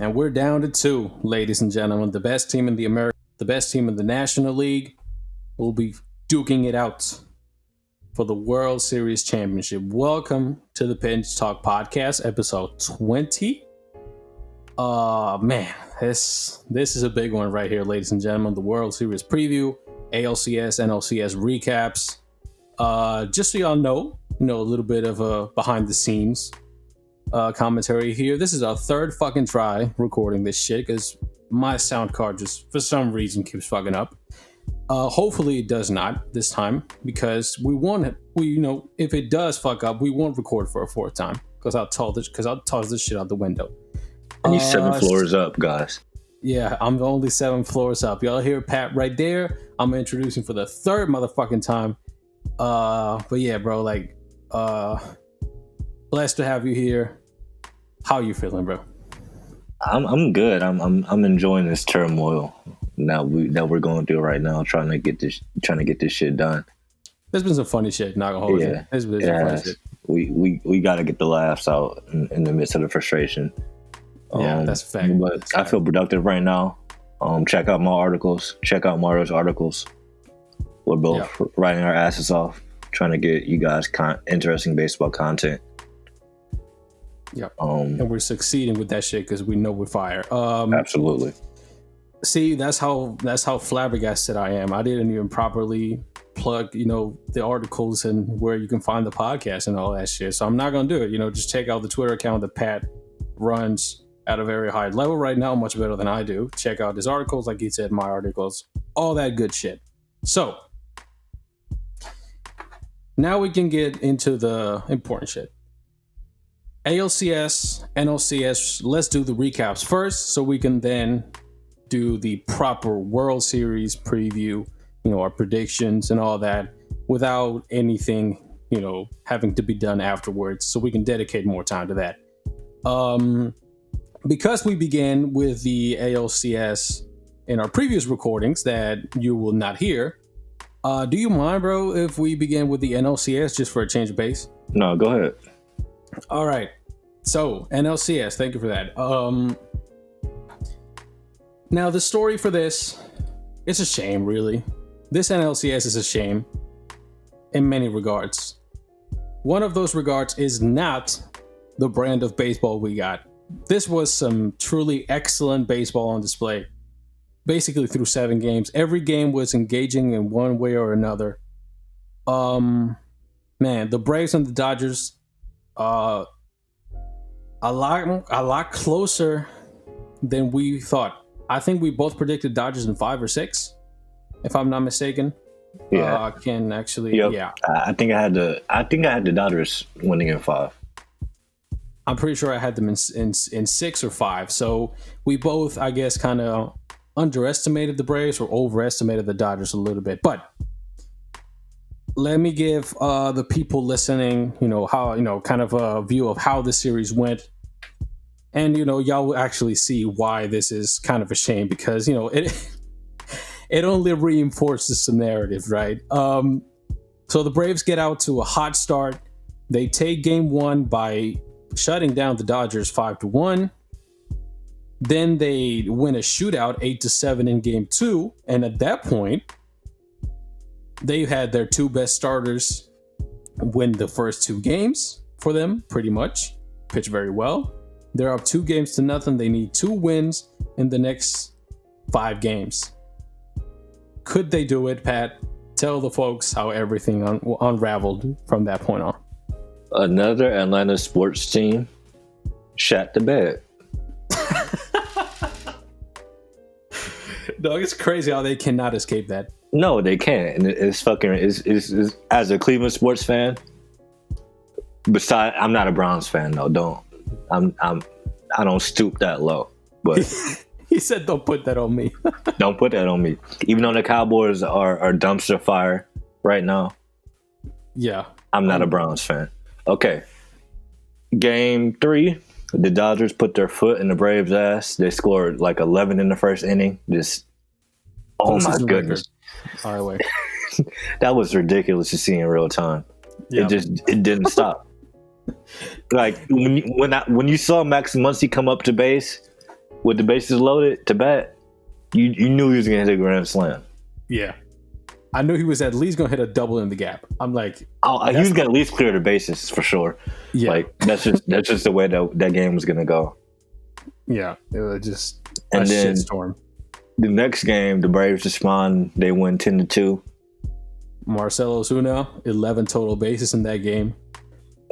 And we're down to 2, ladies and gentlemen. The best team in the best team in the National League will be duking it out for the World Series Championship. Welcome to the Pinch Talk Podcast, episode 20. Man, this is a big one right here, ladies and gentlemen. The World Series preview, ALCS, NLCS recaps. Just so y'all know, a little bit of a behind the scenes commentary here. This is our third fucking try recording this shit because my sound card just for some reason keeps fucking up. Hopefully it does not this time because if it does fuck up, we won't record for a fourth time because I'll toss this shit out the window. And he's 7 floors up, guys. Yeah, I'm only 7 floors up. Y'all hear Pat right there? I'm introducing for the third motherfucking time. But yeah, bro, blessed to have you here. How you feeling, bro? I'm good. I'm enjoying this turmoil that we're going through right now, trying to get this shit done. There's been some funny shit. Not gonna hold you. There's been some funny shit. We got to get the laughs out in the midst of the frustration. Yeah, that's a fact. But I feel productive right now. Check out my articles. Check out Mario's articles. We're both writing our asses off, trying to get you guys interesting baseball content. Yeah, and we're succeeding with that shit because we know we're fire. Absolutely. See, that's how flabbergasted I am. I didn't even properly plug, the articles and where you can find the podcast and all that shit. So I'm not gonna do it. Just check out the Twitter account that Pat runs at a very high level right now, much better than I do. Check out his articles, like he said, my articles, all that good shit. So now we can get into the important shit. ALCS, NLCS, let's do the recaps first so we can then do the proper World Series preview, our predictions and all that without anything, having to be done afterwards so we can dedicate more time to that. Because we began with the ALCS in our previous recordings that you will not hear, do you mind, bro, if we begin with the NLCS just for a change of pace? No, go ahead. All right. So, NLCS, thank you for that. Now, the story for this, it's a shame, really. This NLCS is a shame in many regards. One of those regards is not the brand of baseball we got. This was some truly excellent baseball on display, basically through 7 games. Every game was engaging in one way or another. Man, the Braves and the Dodgers, a lot closer than we thought. I think we both predicted Dodgers in 5 or 6, if I'm not mistaken. Yeah, I can actually. Yep. Yeah, I think I had the Dodgers winning in 5. I'm pretty sure I had them in 6 or 5. So we both, I guess, kind of underestimated the Braves or overestimated the Dodgers a little bit. But let me give the people listening, how, kind of a view of how the series went. And, y'all will actually see why this is kind of a shame because, it only reinforces the narrative, right? So the Braves get out to a hot start. They take game 1 by shutting down the Dodgers 5-1. Then they win a shootout 8-7 in game 2. And at that point, they had their 2 best starters win the first 2 games for them, pretty much. Pitch very well. They're up 2-0. They need 2 wins in the next 5 games. Could they do it, Pat? Tell the folks how everything unraveled from that point on. Another Atlanta sports team shat the bed. Dog, it's crazy how they cannot escape that. No, they can't. And it's fucking. It's as a Cleveland sports fan. I'm not a Browns fan though. I don't stoop that low. But he said, "Don't put that on me." Don't put that on me. Even though the Cowboys are dumpster fire right now. Yeah, I'm not a Browns fan. Okay. Game 3, the Dodgers put their foot in the Braves' ass. They scored like 11 in the first inning. Just, oh my goodness. By the way, that was ridiculous to see in real time. Yep. It didn't stop. Like when you saw Max Muncy come up to base, with the bases loaded to bat, you knew he was going to hit a grand slam. Yeah. I knew he was at least going to hit a double in the gap. I'm like, he was going to at least clear the bases for sure. Yeah. Like that's just the way that game was going to go. Yeah, it was just a shitstorm. The next game, the Braves respond. They win 10-2. Marcell Ozuna, 11 total bases in that game.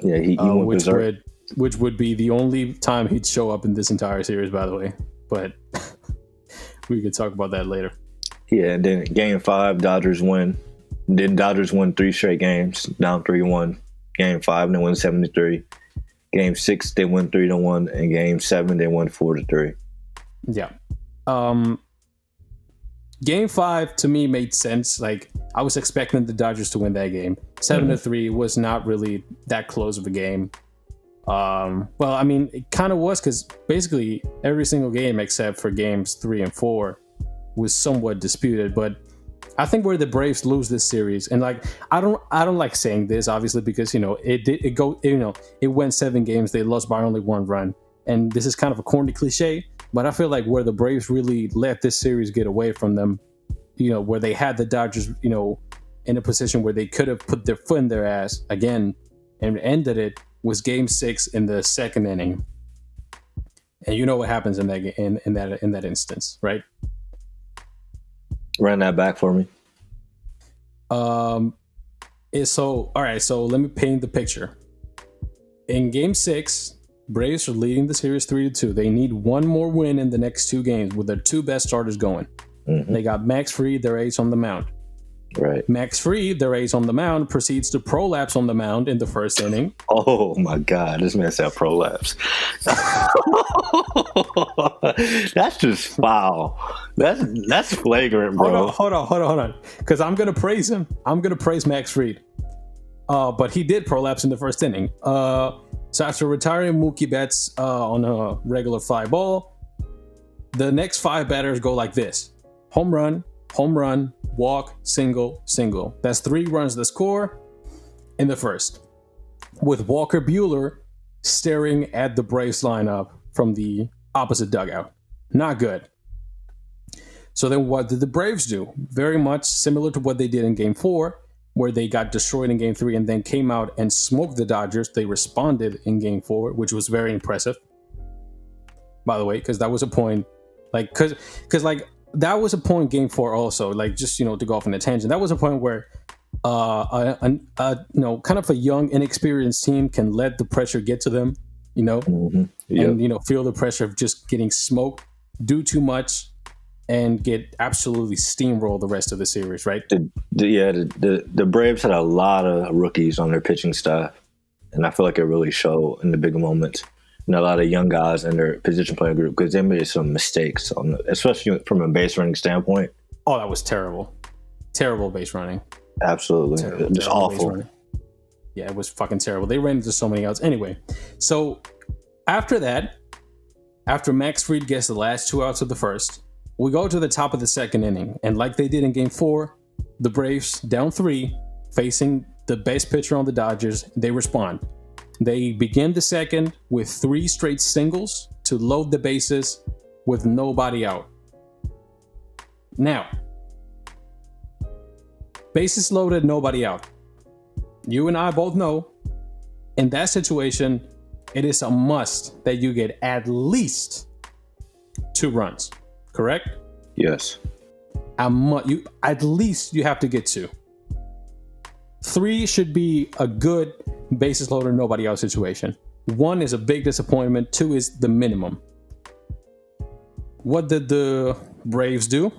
Yeah, he went berserk. Which would be the only time he'd show up in this entire series, by the way. But we could talk about that later. Yeah, and then Game 5, Dodgers win. Then Dodgers won 3 straight games, down 3-1. Game 5, they won 7-3. Game 6, they won 3-1. And Game 7, they won 4-3. Yeah. Game 5 to me made sense. Like, I was expecting the Dodgers to win that game. 7-3 was not really that close of a game. Well, I mean, it kind of was, because basically every single game except for games 3 and 4 was somewhat disputed. But I think where the Braves lose this series, and like I don't like saying this obviously, because it went 7 games, they lost by only 1 run, and this is kind of a corny cliche. But I feel like where the Braves really let this series get away from them, where they had the Dodgers, in a position where they could have put their foot in their ass again and ended it, was Game 6 in the 2nd inning. And you know what happens in that in that instance, right? Run that back for me. All right. So let me paint the picture. In Game 6. Braves are leading the series 3-2. They need one more win in the next 2 games with their 2 best starters going. Mm-hmm. They got Max Fried, their ace, on the mound. Right. Max Fried, their ace on the mound, proceeds to prolapse on the mound in the 1st inning. Oh my God, this man said prolapse. That's just foul. That's flagrant, bro. Hold on. Because I'm gonna praise him. I'm gonna praise Max Fried. But he did prolapse in the 1st inning. So after retiring Mookie Betts on a regular fly ball, the next 5 batters go like this: home run, walk, single, single. That's 3 runs to score in the 1st, with Walker Buehler staring at the Braves lineup from the opposite dugout. Not good. So then what did the Braves do? Very much similar to what they did in Game 4, where they got destroyed in Game 3 and then came out and smoked the Dodgers. They responded in Game 4, which was very impressive, by the way, because that was a point, like, because that was a point Game 4 also, like, just, to go off on a tangent. That was a point where kind of a young, inexperienced team can let the pressure get to them, mm-hmm. Yep. And, feel the pressure of just getting smoked, do too much, and get absolutely steamrolled the rest of the series, right? The Braves had a lot of rookies on their pitching staff, and I feel like it really showed in the bigger moments. And a lot of young guys in their position playing group, because they made some mistakes, especially from a base running standpoint. Oh, that was terrible. Terrible base running. Absolutely. Just awful. Yeah, it was fucking terrible. They ran into so many outs. Anyway, so after that, after Max Fried gets the last 2 outs of the 1st, we go to the top of the 2nd inning, and like they did in Game 4, the Braves, down 3, facing the best pitcher on the Dodgers, they respond. They begin the 2nd with 3 straight singles to load the bases with nobody out. Now, bases loaded, nobody out. You and I both know, in that situation, it is a must that you get at least 2 runs. Correct? Yes. At least you have to get 2. 3 should be a good bases loaded, nobody out situation. 1 is a big disappointment. 2 is the minimum. What did the Braves do?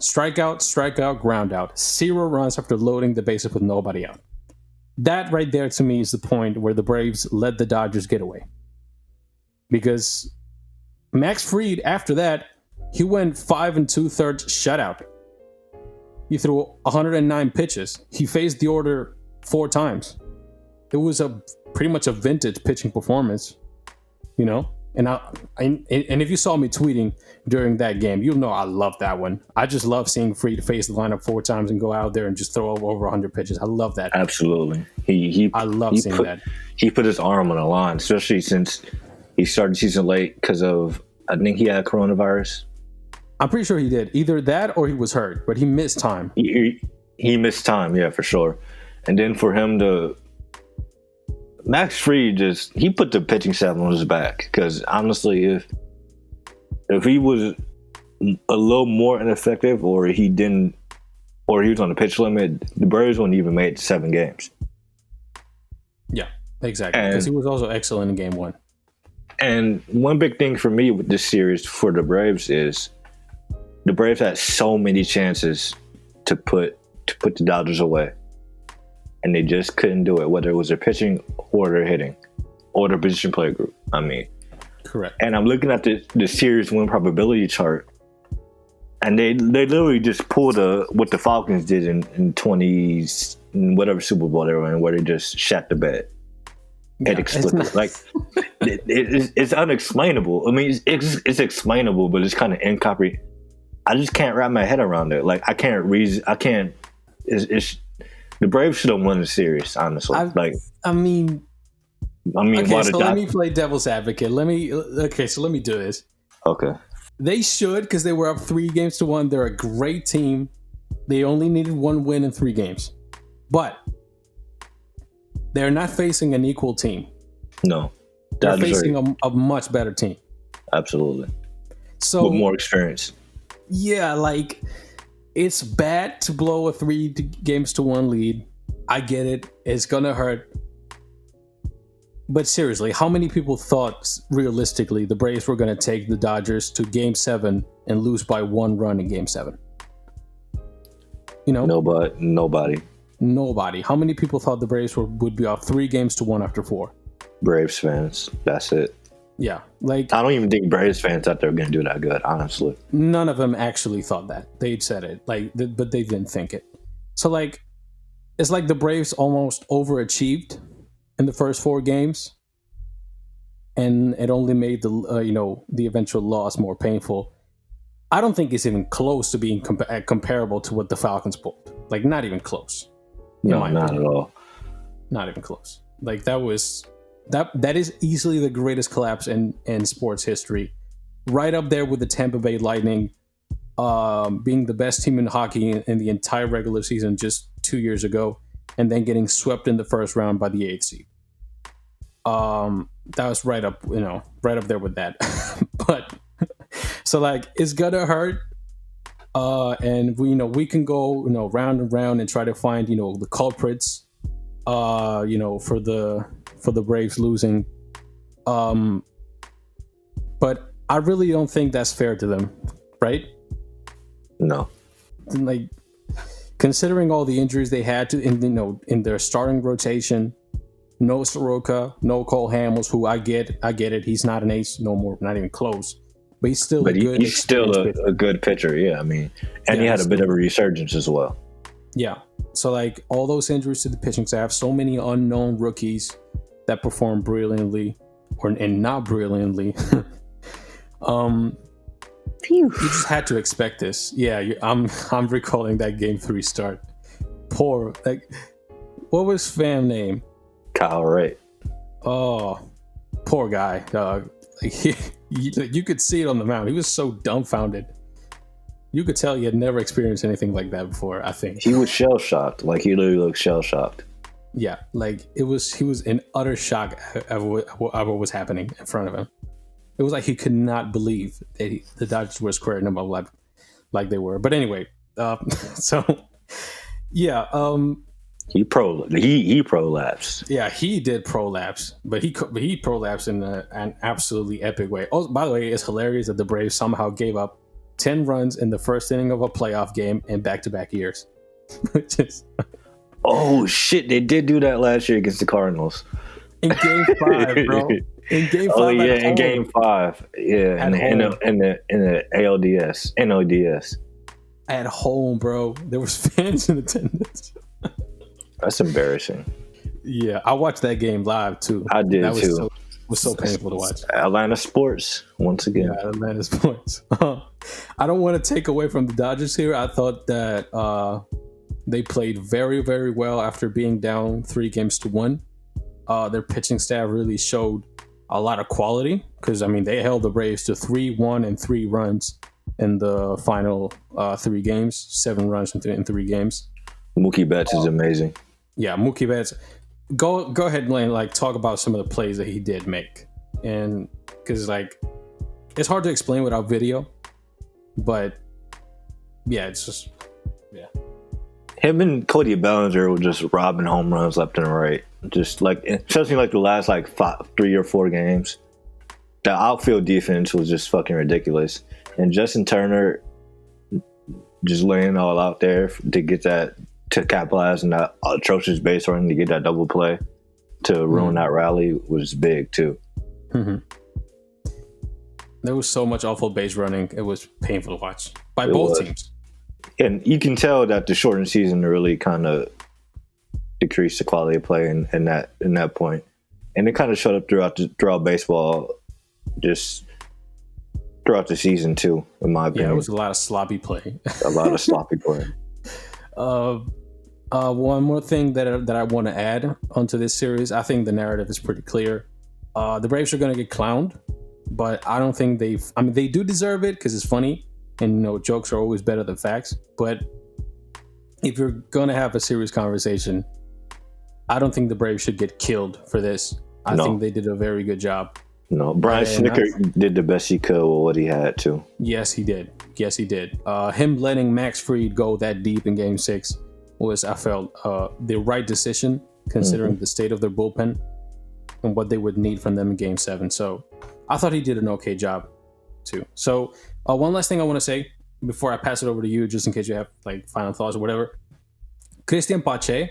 Strikeout, ground out. 0 runs after loading the bases with nobody out. That right there to me is the point where the Braves let the Dodgers get away. Because Max Fried, after that, he went 5 2/3 shutout. He threw 109 pitches. He faced the order 4 times. It was pretty much a vintage pitching performance, And if you saw me tweeting during that game, you'll know I love that one. I just love seeing Fried face the lineup 4 times and go out there and just throw over 100 pitches. I love that. Absolutely. I love seeing that. He put his arm on the line, especially since he started season late because of I think he had coronavirus. I'm pretty sure he did. Either that or he was hurt, but he missed time. He missed time, yeah, for sure. And then for him to Max Fried he put the pitching staff on his back, because honestly, if he was a little more ineffective, or he was on the pitch limit, the Braves wouldn't even make it to 7 games. Yeah, exactly. Because he was also excellent in game 1. And one big thing for me with this series for the Braves is the Braves had so many chances to put the Dodgers away, and they just couldn't do it, whether it was their pitching or their hitting or their position play group. I mean, correct. And I'm looking at the series win probability chart, and they literally just pulled what the Falcons did in 20s, in whatever Super Bowl they were in, where they just shat the bed. Yeah, It's unexplainable. I mean, it's explainable, but it's kind of incomprehensible. I just can't wrap my head around it. Like, I can't reason. I can't. It's the Braves should have won the series. Honestly, I mean. Okay, so let me play devil's advocate. So let me do this. Okay. They should, because they were up 3-1. They're a great team. They only needed 1 win in 3 games, but they're not facing an equal team. No, they're facing a much better team. Absolutely. So with more experience. Yeah, like, it's bad to blow a 3-1 lead. I get it. It's gonna hurt. But seriously, how many people thought realistically the Braves were going to take the Dodgers to Game 7 and lose by 1 run in Game 7? You know, nobody. How many people thought the Braves would be off 3-1 after 4? Braves fans. That's it. Yeah, like, I don't even think Braves fans thought they were going to do that good. Honestly, none of them actually thought that. They'd said it, like, but they didn't think it. So, like, it's like the Braves almost overachieved in the first 4 games, and it only made the eventual loss more painful. I don't think it's even close to being comparable to what the Falcons pulled. Like, not even close. No, not at all. Not even close. Like, that is easily the greatest collapse in sports history. Right up there with the Tampa Bay Lightning being the best team in hockey in the entire regular season just 2 years ago, and then getting swept in the first round by the 8th seed. That was right up there with that. But so, like, it's gonna hurt. And we can go round and round and try to find the culprits for the Braves losing. But I really don't think that's fair to them, right? No. Like, considering all the injuries they had in their starting rotation, no Soroka, no Cole Hamels, who I get it. He's not an ace no more, not even close. But he's still he's still a good pitcher. Yeah, I mean, and he had a bit of a resurgence as well. Yeah. So, like, all those injuries to the pitching staff, so many unknown rookies that perform brilliantly and not brilliantly. You just had to expect this. Yeah, I'm recalling that Game 3 start. Poor, like, what was fam name? Kyle Wright. Oh, poor guy, dog. Like, you could see it on the mound. He was so dumbfounded. You could tell he had never experienced anything like that before. I think he was shell shocked. Like, he literally looked shell shocked. Yeah, like, he was in utter shock of what was happening in front of him. It was like he could not believe that the Dodgers were squaring him up like they were. But anyway, so yeah, he prolapsed. Yeah, he did prolapse, but he prolapsed in an absolutely epic way. Oh, by the way, it's hilarious that the Braves somehow gave up 10 runs in the first inning of a playoff game in back-to-back years. Which is, oh shit, they did do that last year against the Cardinals. In Game 5, bro. In Game 5. Oh yeah, in Game 5. Yeah, in the ALDS, NODS. At home, bro. There was fans in attendance. That's embarrassing. Yeah, I watched that game live too. I did too. It was so painful to watch. Atlanta sports once again. Yeah, Atlanta sports. I don't want to take away from the Dodgers here. I thought that they played very, very well after being down 3-1. Their pitching staff really showed a lot of quality because I mean they held the Braves to 3-1 and 3 runs in the final 3 games, 7 runs in 3 games. Mookie Betts is amazing. Yeah, Mookie Betts. Go ahead and like talk about some of the plays that he did make, and because like it's hard to explain without video, but yeah, it's just yeah. Him and Cody Bellinger were just robbing home runs left and right. Just like, especially like the last like 3 or 4 games. The outfield defense was just fucking ridiculous. And Justin Turner just laying all out there to get that, to capitalize on that atrocious base running to get that double play to ruin that rally was big too. Mm-hmm. There was so much awful base running. It was painful to watch by both teams. And you can tell that the shortened season really kind of decreased the quality of play in that point. And it kind of showed up throughout baseball, just throughout the season too, in my opinion. Yeah, it was a lot of sloppy play. A lot of sloppy play. One more thing that I want to add onto this series, I think the narrative is pretty clear. The Braves are going to get clowned, but I don't think they do deserve it because it's funny, and you know jokes are always better than facts. But if you're going to have a serious conversation, I don't think the Braves should get killed for this. I think they did a very good job. No, Brian Snitker did the best he could with what he had to. Yes, he did. Him letting Max Fried go that deep in Game 6 was, I felt, the right decision considering the state of their bullpen and what they would need from them in Game 7. So I thought he did an okay job too. So one last thing I want to say before I pass it over to you, just in case you have like final thoughts or whatever. Cristian Pache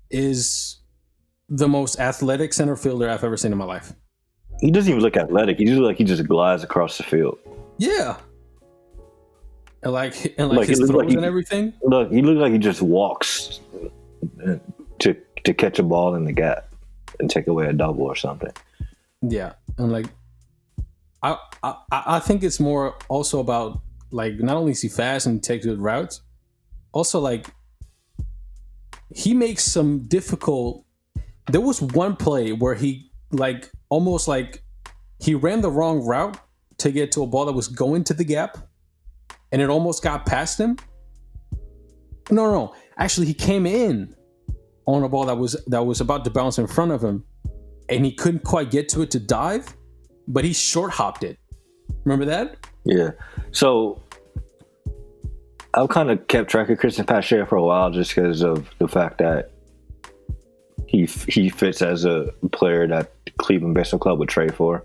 is the most athletic center fielder I've ever seen in my life. He doesn't even look athletic. He just look like he just glides across the field. Yeah. And like his throws and everything. Look, he looks like he just walks to catch a ball in the gap and take away a double or something. Yeah. And like I think it's more also about like not only is he fast and takes good routes, also like he makes some difficult. There was one play where he like almost like he ran the wrong route to get to a ball that was going to the gap, and it almost got past him. No. Actually, he came in on a ball that was about to bounce in front of him, and he couldn't quite get to it to dive, but he short hopped it. Remember that? Yeah. So I've kind of kept track of Cristian Pache for a while just because of the fact that he fits as a player that Cleveland Baseball Club would trade for.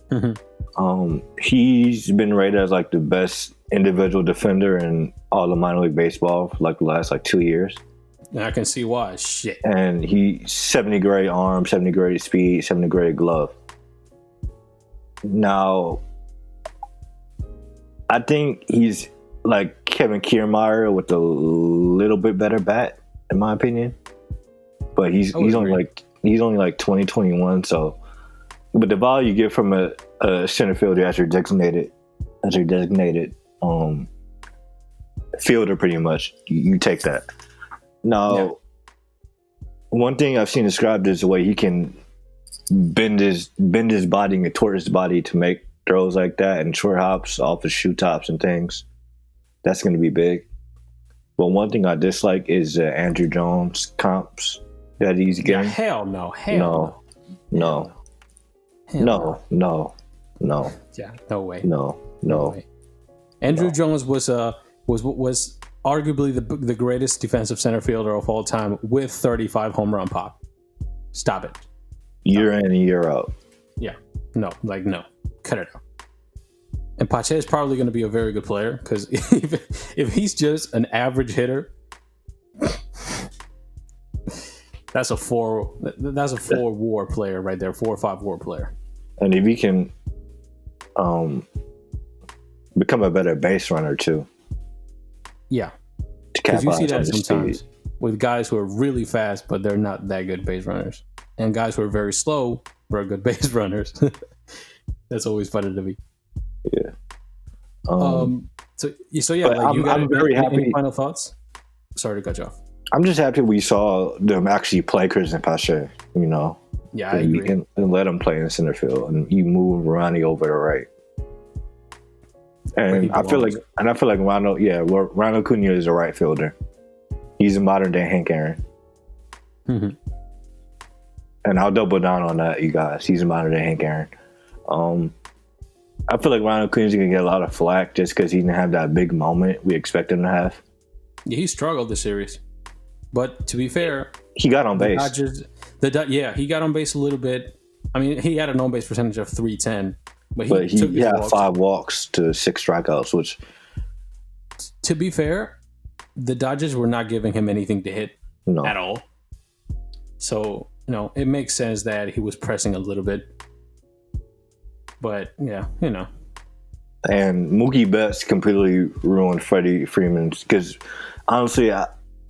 Mm-hmm. He's been rated as like the best individual defender in all of minor league baseball for like the last like 2 years. And I can see why. Shit. And he's 70 grade arm, 70 grade speed, 70 grade glove. Now, I think he's like Kevin Kiermaier with a little bit better bat, in my opinion. But he's only like 2021. So, but the value you get from a center fielder as your designated fielder, pretty much, you take that. Now, one thing I've seen described is the way he can bend his body and contort his body to make throws like that and short hops off his shoe tops and things. That's going to be big. But one thing I dislike is Andrew Jones comps that he's getting. Yeah, hell no. No. Yeah, no way. No way. Andrew Jones was arguably the greatest defensive center fielder of all time with 35 home run pop. Stop it. Year in and year out. Yeah. No. Cut it out. And Pache is probably going to be a very good player because if he's just an average hitter, that's a 4 WAR player right there, 4 or 5 WAR player. And if he can become a better base runner too. Yeah. Because you see that sometimes with guys who are really fast, but they're not that good base runners. And guys who are very slow, but are good base runners. That's always funny to me. Yeah. So yeah, like I'm very happy. Any final thoughts? Sorry to cut you off. I'm just happy we saw them actually play Cristian Pache, Yeah, I agree. And let him play in center field, and you move Ronnie over to right. And I feel like Ronald Acuna is a right fielder. He's a modern day Hank Aaron. Mm-hmm. And I'll double down on that, you guys. He's a modern day Hank Aaron. I feel like Ronald Acuna's gonna get a lot of flack just because he didn't have that big moment we expect him to have. Yeah, he struggled this series, but to be fair, he got on base. He got on base a little bit. I mean, he had an on base percentage of .310, but he had 5 walks to 6 strikeouts, which, to be fair, the Dodgers were not giving him anything to hit at all. So, it makes sense that he was pressing a little bit. But, yeah, And Mookie Betts completely ruined Freddie Freeman's, because honestly,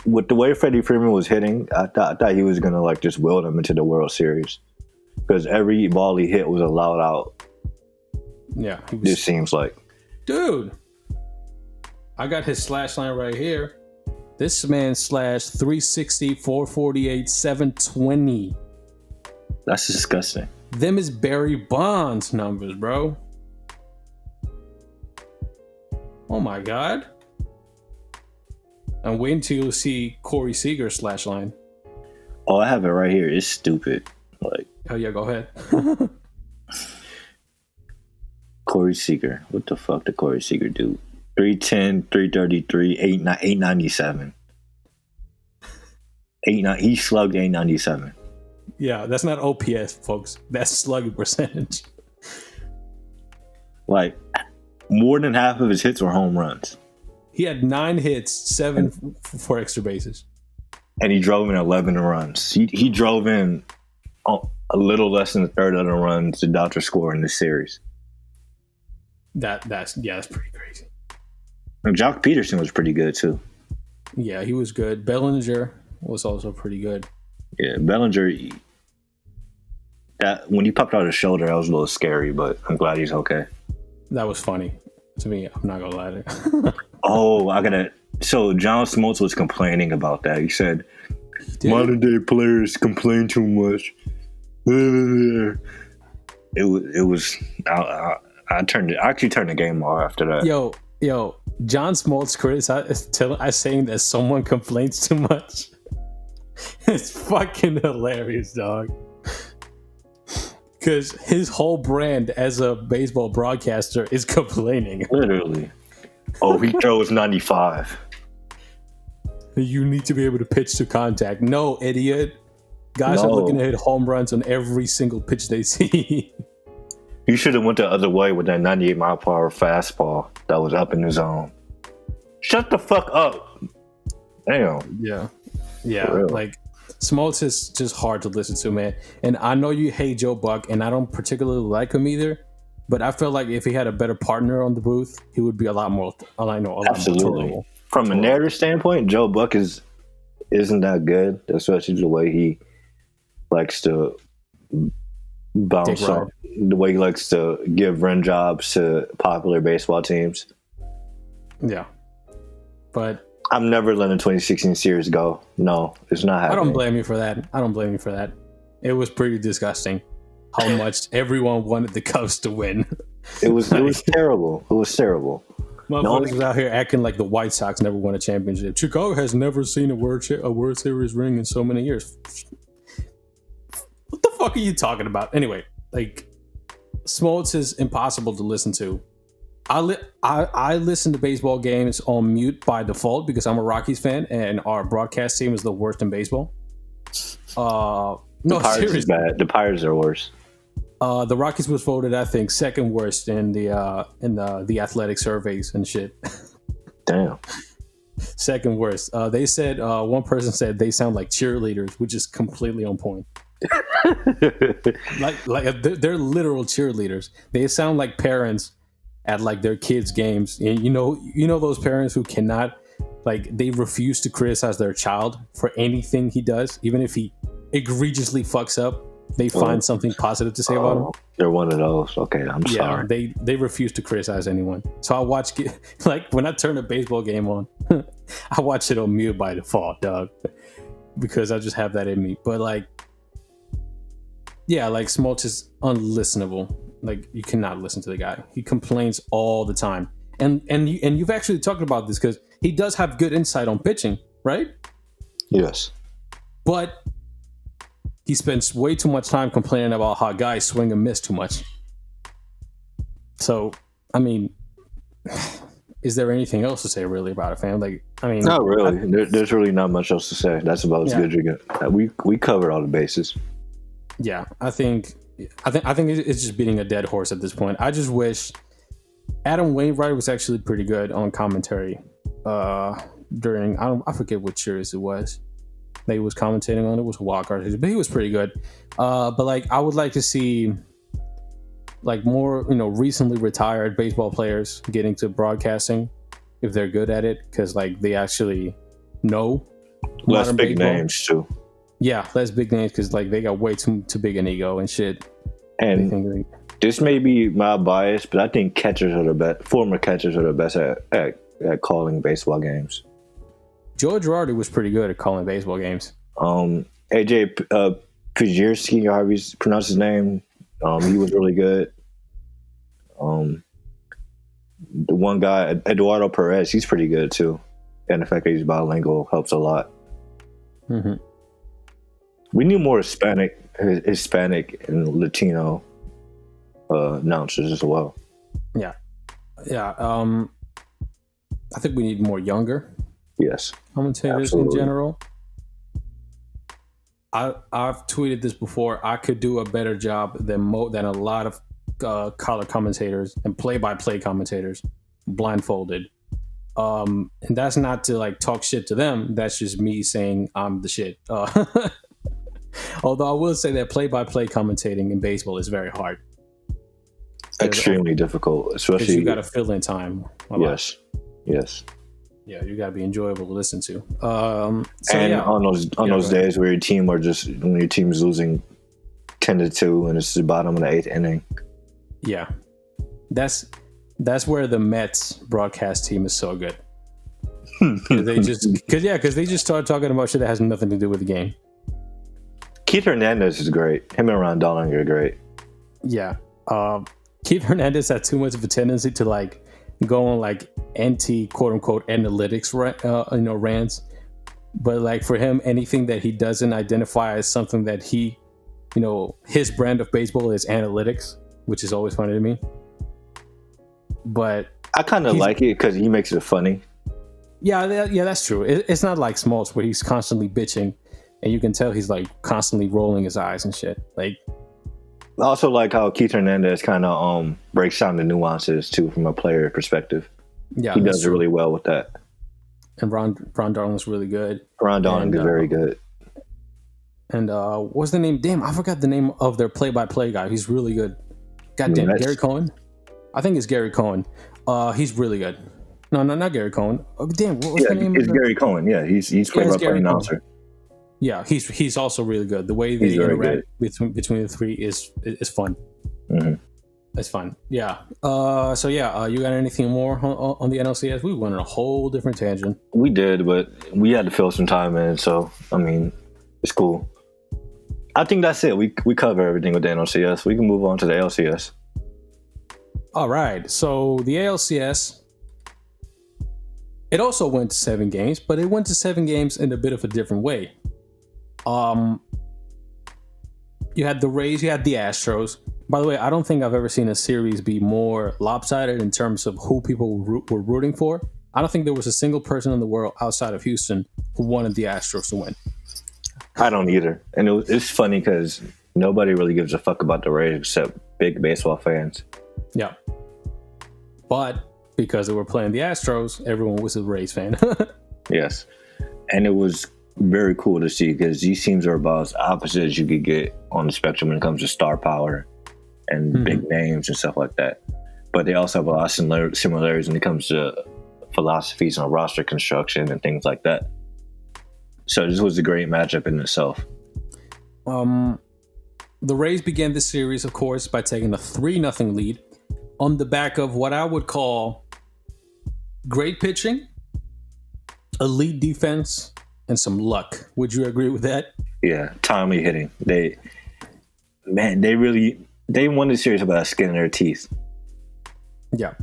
with the way Freddie Freeman was hitting, I thought he was going to just will them into the World Series, because every ball he hit was a loud out. Yeah. It seems like. Dude, I got his slash line right here. This man slashed 360, 448, 720. That's disgusting. Them is Barry Bonds numbers, bro. Oh my God. I'm waiting till you see Corey Seager's slash line. Oh, I have it right here. It's stupid. Oh yeah, go ahead. Corey Seager. What the fuck did Corey Seager do? 310, 333, 897. He slugged 897. Yeah, that's not OPS, folks. That's slugging percentage. More than half of his hits were home runs. He had 9 hits, 7 for extra bases. And he drove in 11 runs. He drove in a little less than a third of the runs the Dodgers scored in this series. That's pretty crazy. And Jock Peterson was pretty good too. Yeah, he was good. Bellinger was also pretty good. Yeah, Bellinger. That when he popped out his shoulder, that was a little scary, but I'm glad he's okay. That was funny to me. I'm not gonna lie to you. So John Smoltz was complaining about that. He said, "Modern day players complain too much." It was. I actually turned the game off after that. Yo, John Smoltz saying that someone complains too much. It's fucking hilarious, dog. Because his whole brand as a baseball broadcaster is complaining. Literally. Oh, he throws 95. You need to be able to pitch to contact. No, idiot. Guys are looking to hit home runs on every single pitch they see. You should have went the other way with that 98 mile per hour fastball that was up in the zone. Shut the fuck up. Damn. Yeah. Smoltz is just hard to listen to, man. And I know you hate Joe Buck, and I don't particularly like him either. But I feel like if he had a better partner on the booth, he would be a lot more. Absolutely. More from a narrative standpoint, Joe Buck isn't that good, especially the way he likes to bounce off, the way he likes to give run jobs to popular baseball teams. Yeah, but I'm never letting the 2016 series go. No, it's not happening. I don't blame you for that. It was pretty disgusting how much everyone wanted the Cubs to win. It was terrible. It was terrible. Motherfuckers was out here acting like the White Sox never won a championship. Chicago has never seen a World Series ring in so many years. What the fuck are you talking about? Anyway, Smoltz is impossible to listen to. I listen to baseball games on mute by default because I'm a Rockies fan and our broadcast team is the worst in baseball. The Pirates is bad. The Pirates are worse. The Rockies was voted, I think, second worst in the athletic surveys and shit. Damn. Second worst. They said one person said they sound like cheerleaders, which is completely on point. like they're literal cheerleaders. They sound like parents at their kids' games. And you know those parents who cannot, they refuse to criticize their child for anything he does, even if he egregiously fucks up. They find something positive to say about him. They're one of those. Okay, I'm sorry. They refuse to criticize anyone. So I watch, when I turn a baseball game on, I watch it on mute by default, dog, because I just have that in me. But Yeah, like Smoltz is unlistenable. Like you cannot listen to the guy. He complains all the time. And you've actually talked about this because he does have good insight on pitching, right? Yes. But he spends way too much time complaining about how guys swing and miss too much. So, I mean, is there anything else to say really about it, fam? Like, I mean, not really. There's really not much else to say. That's about as good as you get. We covered all the bases. Yeah, I think it's just beating a dead horse at this point. I just wish Adam Wainwright was actually pretty good on commentary during I forget what series it was that he was commentating on. It was a wild card series, but he was pretty good. But like I would like to see like more recently retired baseball players getting to broadcasting if they're good at it, because like they actually know less big baseball. Names too. Yeah, less big names because like they got way too big an ego and shit. And this may be my bias, but I think catchers are the best. Former catchers are the best at calling baseball games. Joe Girardi was pretty good at calling baseball games. AJ Pajierski, however you pronounce his name, he was really good. The one guy, Eduardo Perez, he's pretty good too. And the fact that he's bilingual helps a lot. Mm-hmm. We need more Hispanic and Latino announcers as well. Yeah. I think we need more younger. Yes. Commentators in general. I've tweeted this before. I could do a better job than a lot of color commentators and play-by-play commentators blindfolded. And that's not to like talk shit to them. That's just me saying I'm the shit. Although I will say that play-by-play commentating in baseball is very hard. Extremely difficult, especially you got to fill in time. Yes. Yeah, you got to be enjoyable to listen to. On those days where when your team is losing 10-2 and it's the bottom of the 8th inning. Yeah, that's where the Mets broadcast team is so good. Because they just start talking about shit that has nothing to do with the game. Keith Hernandez is great. Him and Ron Darling are great. Yeah. Keith Hernandez had too much of a tendency to like go on like anti quote unquote analytics rants. But like for him, anything that he doesn't identify as something that he, his brand of baseball is analytics, which is always funny to me. But I kind of like it because he makes it funny. Yeah, that's true. It's not like Smoltz where he's constantly bitching and you can tell he's like constantly rolling his eyes and shit. Like, I also like how Keith Hernandez kind of breaks down the nuances too from a player perspective. Yeah, he does really well with that. And Ron Darling's really good. Ron Darling is very good. And what's the name? Damn, I forgot the name of their play-by-play guy. He's really good. Goddamn, Gary Cohen. I think it's Gary Cohen. He's really good. No, not Gary Cohen. Oh, damn, what's the name? It's Gary Cohen. Yeah, he's play-by-play announcer. Yeah, he's also really good. The way they interact between the three is fun. Mm-hmm. It's fun. Yeah. You got anything more on the NLCS? We went on a whole different tangent. We did, but we had to fill some time in. So I mean, it's cool. I think that's it. We cover everything with the NLCS. We can move on to the ALCS. All right. So the ALCS, it also went to 7 games, but it went to 7 games in a bit of a different way. You had the Rays, you had the Astros. By the way, I don't think I've ever seen a series be more lopsided in terms of who people were rooting for. I don't think there was a single person in the world outside of Houston who wanted the Astros to win. I don't either. And it's funny because nobody really gives a fuck about the Rays except big baseball fans. Yeah. But because they were playing the Astros, everyone was a Rays fan. Yes. And it was very cool to see because these teams are about as opposite as you could get on the spectrum when it comes to star power and big names and stuff like that. But they also have a lot of similarities when it comes to philosophies on roster construction and things like that. So this was a great matchup in itself. The Rays began this series, of course, by taking a 3-0 lead on the back of what I would call great pitching, elite defense, and some luck. Would you agree with that? Yeah, timely hitting. man, they won the series by the skin of their teeth. Yeah.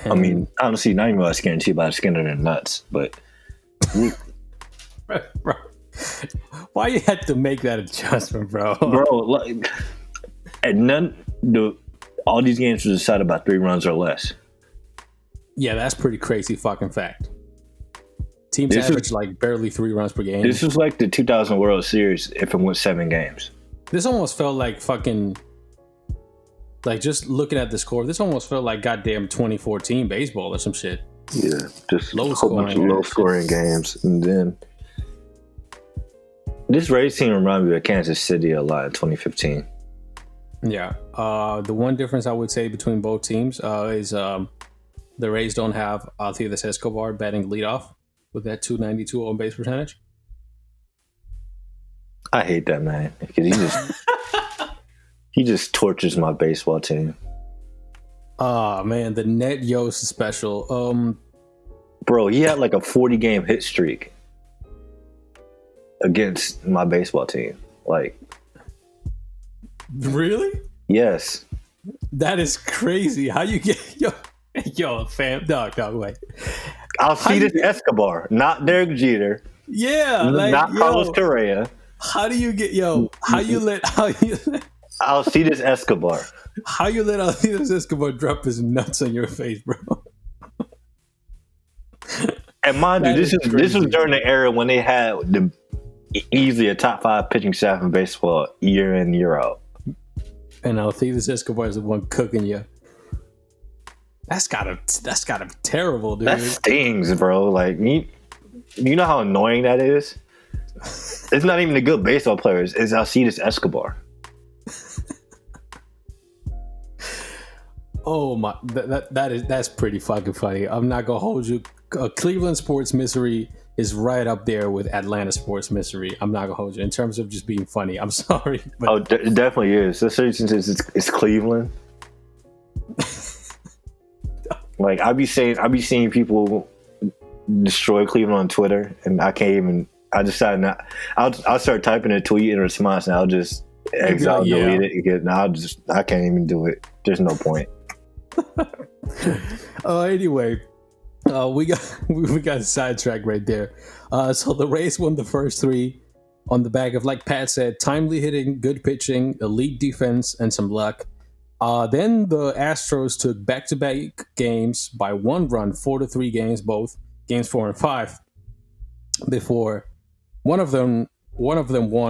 I mean, honestly, not even by the skin of their teeth, by the skin of their nuts. But bro, why you had to make that adjustment, bro? Like, and all these games were decided by 3 runs or less. Yeah, that's pretty crazy fucking fact. Teams average like barely 3 runs per game. This was like the 2000 World Series if it went 7 games. This almost felt like fucking, like, just looking at the score, this almost felt like goddamn 2014 baseball or some shit. Yeah, just a whole bunch of low scoring games. And then this Rays team reminded me of Kansas City a lot in 2015. Yeah. The one difference I would say between both teams is the Rays don't have Alcides Escobar batting leadoff with that .292 on base percentage. I hate that man because he just tortures my baseball team. Oh man, the Ned Yost special. Bro, he had like a 40-game hit streak against my baseball team. Like, really? Yes. That is crazy. How you get yo fam dog wait. Alcides Escobar, not Derek Jeter. Yeah, like, not Carlos Correa. How do you get Alcides Escobar? How you let Alcides Escobar drop his nuts on your face, bro? And mind you, this was during the era when they had easily a top 5 pitching staff in baseball year in, year out. And Alcides Escobar is the one cooking you. That's gotta be terrible, dude. That stings, bro. Like, you know how annoying that is? It's not even the good baseball players. It's Alcides Escobar. Oh my, that's pretty fucking funny. I'm not gonna hold you. Cleveland sports misery is right up there with Atlanta sports misery. I'm not gonna hold you in terms of just being funny. I'm sorry. But it definitely is. Especially since it's Cleveland. Like, I be seeing people destroy Cleveland on Twitter, and I can't even. I decided not. I'll start typing a tweet in response, and I'll just exile, delete it. Because I can't even do it. There's no point. Anyway, we got sidetracked right there. So the Rays won the first 3 on the back of, like Pat said, timely hitting, good pitching, elite defense, and some luck. Then the Astros took back-to-back games by 1 run, 4-3 games, both games 4 and 5. Before one of them won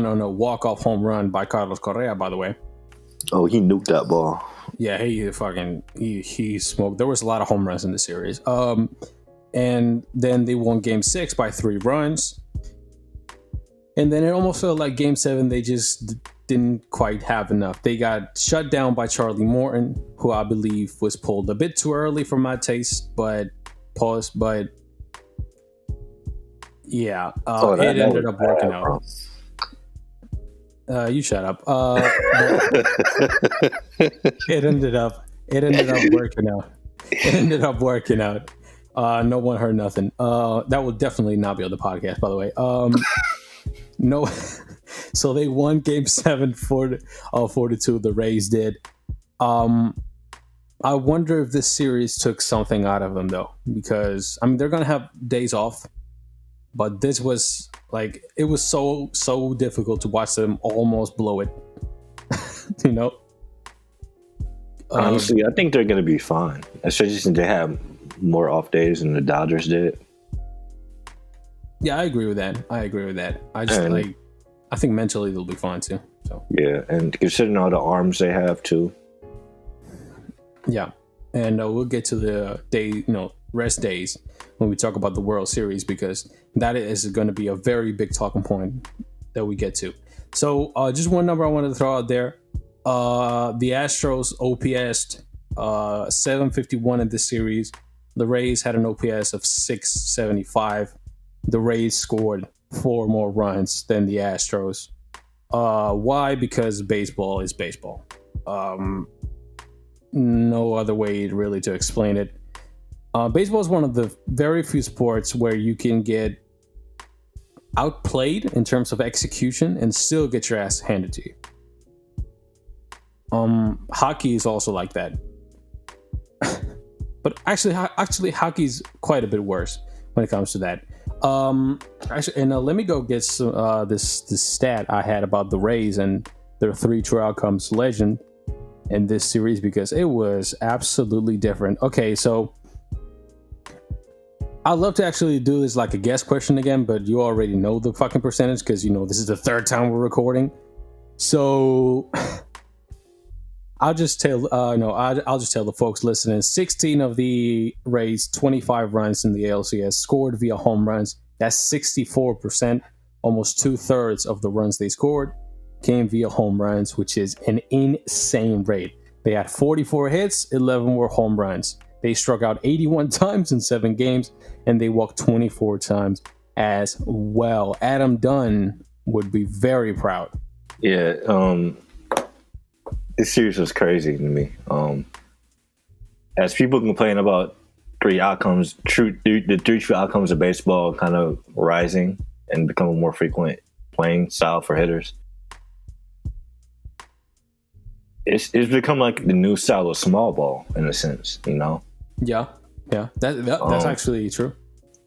on a walk-off home run by Carlos Correa, by the way. Oh, he nuked that ball. Yeah, he smoked. There was a lot of home runs in the series. And then they won Game 6 by 3 runs. And then it almost felt like Game 7 they just didn't quite have enough. They got shut down by Charlie Morton, who I believe was pulled a bit too early for my taste, but yeah, it ended up working out. You shut up. It ended up working out. It ended up working out. No one heard nothing. That will definitely not be on the podcast, by the way. No. So they won Game 7 4-2. The Rays did. I wonder if this series took something out of them, though, because I mean they're gonna have days off, but this was like it was so difficult to watch them almost blow it. You know. Honestly, I think they're gonna be fine, especially since they have more off days than the Dodgers did. Yeah, I agree with that. I think mentally they'll be fine too. So yeah, and considering all the arms they have too. Yeah, and we'll get to the rest days when we talk about the World Series, because that is going to be a very big talking point that we get to. So just one number I wanted to throw out there: the Astros OPS 751 in this series. The Rays had an OPS of 675. The Rays scored 4 more runs than the Astros. Why? Because baseball is baseball. No other way really to explain it. Baseball is one of the very few sports where you can get outplayed in terms of execution and still get your ass handed to you. Hockey is also like that. But actually, hockey's quite a bit worse when it comes to that. Actually, and let me go get some, this stat I had about the Rays and their 3 true outcomes legend in this series, because it was absolutely different. Okay, so I'd love to actually do this like a guess question again, but you already know the fucking percentage because this is the 3rd time we're recording. So I'll just tell I'll just tell the folks listening. 16 of the Rays' 25 runs in the ALCS scored via home runs. That's 64%. Almost 2/3 of the runs they scored came via home runs, which is an insane rate. They had 44 hits, 11 were home runs. They struck out 81 times in 7 games, and they walked 24 times as well. Adam Dunn would be very proud. Yeah, this series was crazy to me. As people complain about the 3 true outcomes of baseball kind of rising and becoming more frequent playing style for hitters, it's become like the new style of small ball in a sense, Yeah, that's actually true.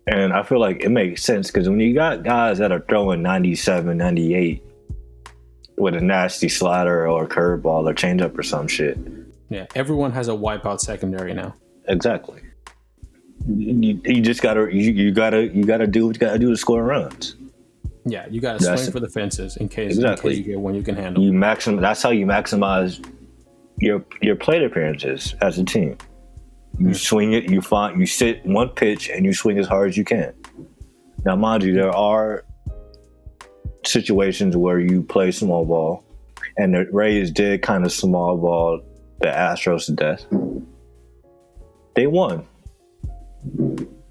And I feel like it makes sense because when you got guys that are throwing 97, 98 with a nasty slider or a curveball or changeup or some shit. Yeah, everyone has a wipeout secondary now. Exactly. You just gotta do what you gotta do to score runs. Yeah, you gotta swing for the fences in case you get one you can handle. That's how you maximize your plate appearances as a team. You swing it, you sit one pitch and you swing as hard as you can. Now, mind you, there are situations where you play small ball, and the Rays did kind of small ball the Astros to death. They won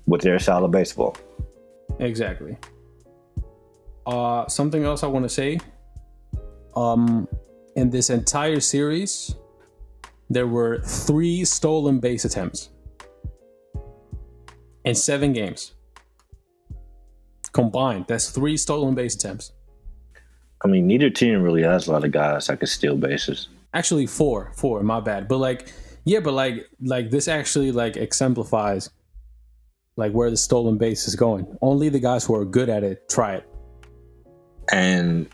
with their style of baseball. Exactly. Something else I want to say. In this entire series, there were 3 stolen base attempts in 7 games combined. That's 3 stolen base attempts. I mean, neither team really has a lot of guys that can steal bases. Actually, 4. My bad. But like this actually like exemplifies like where the stolen base is going. Only the guys who are good at it try it. And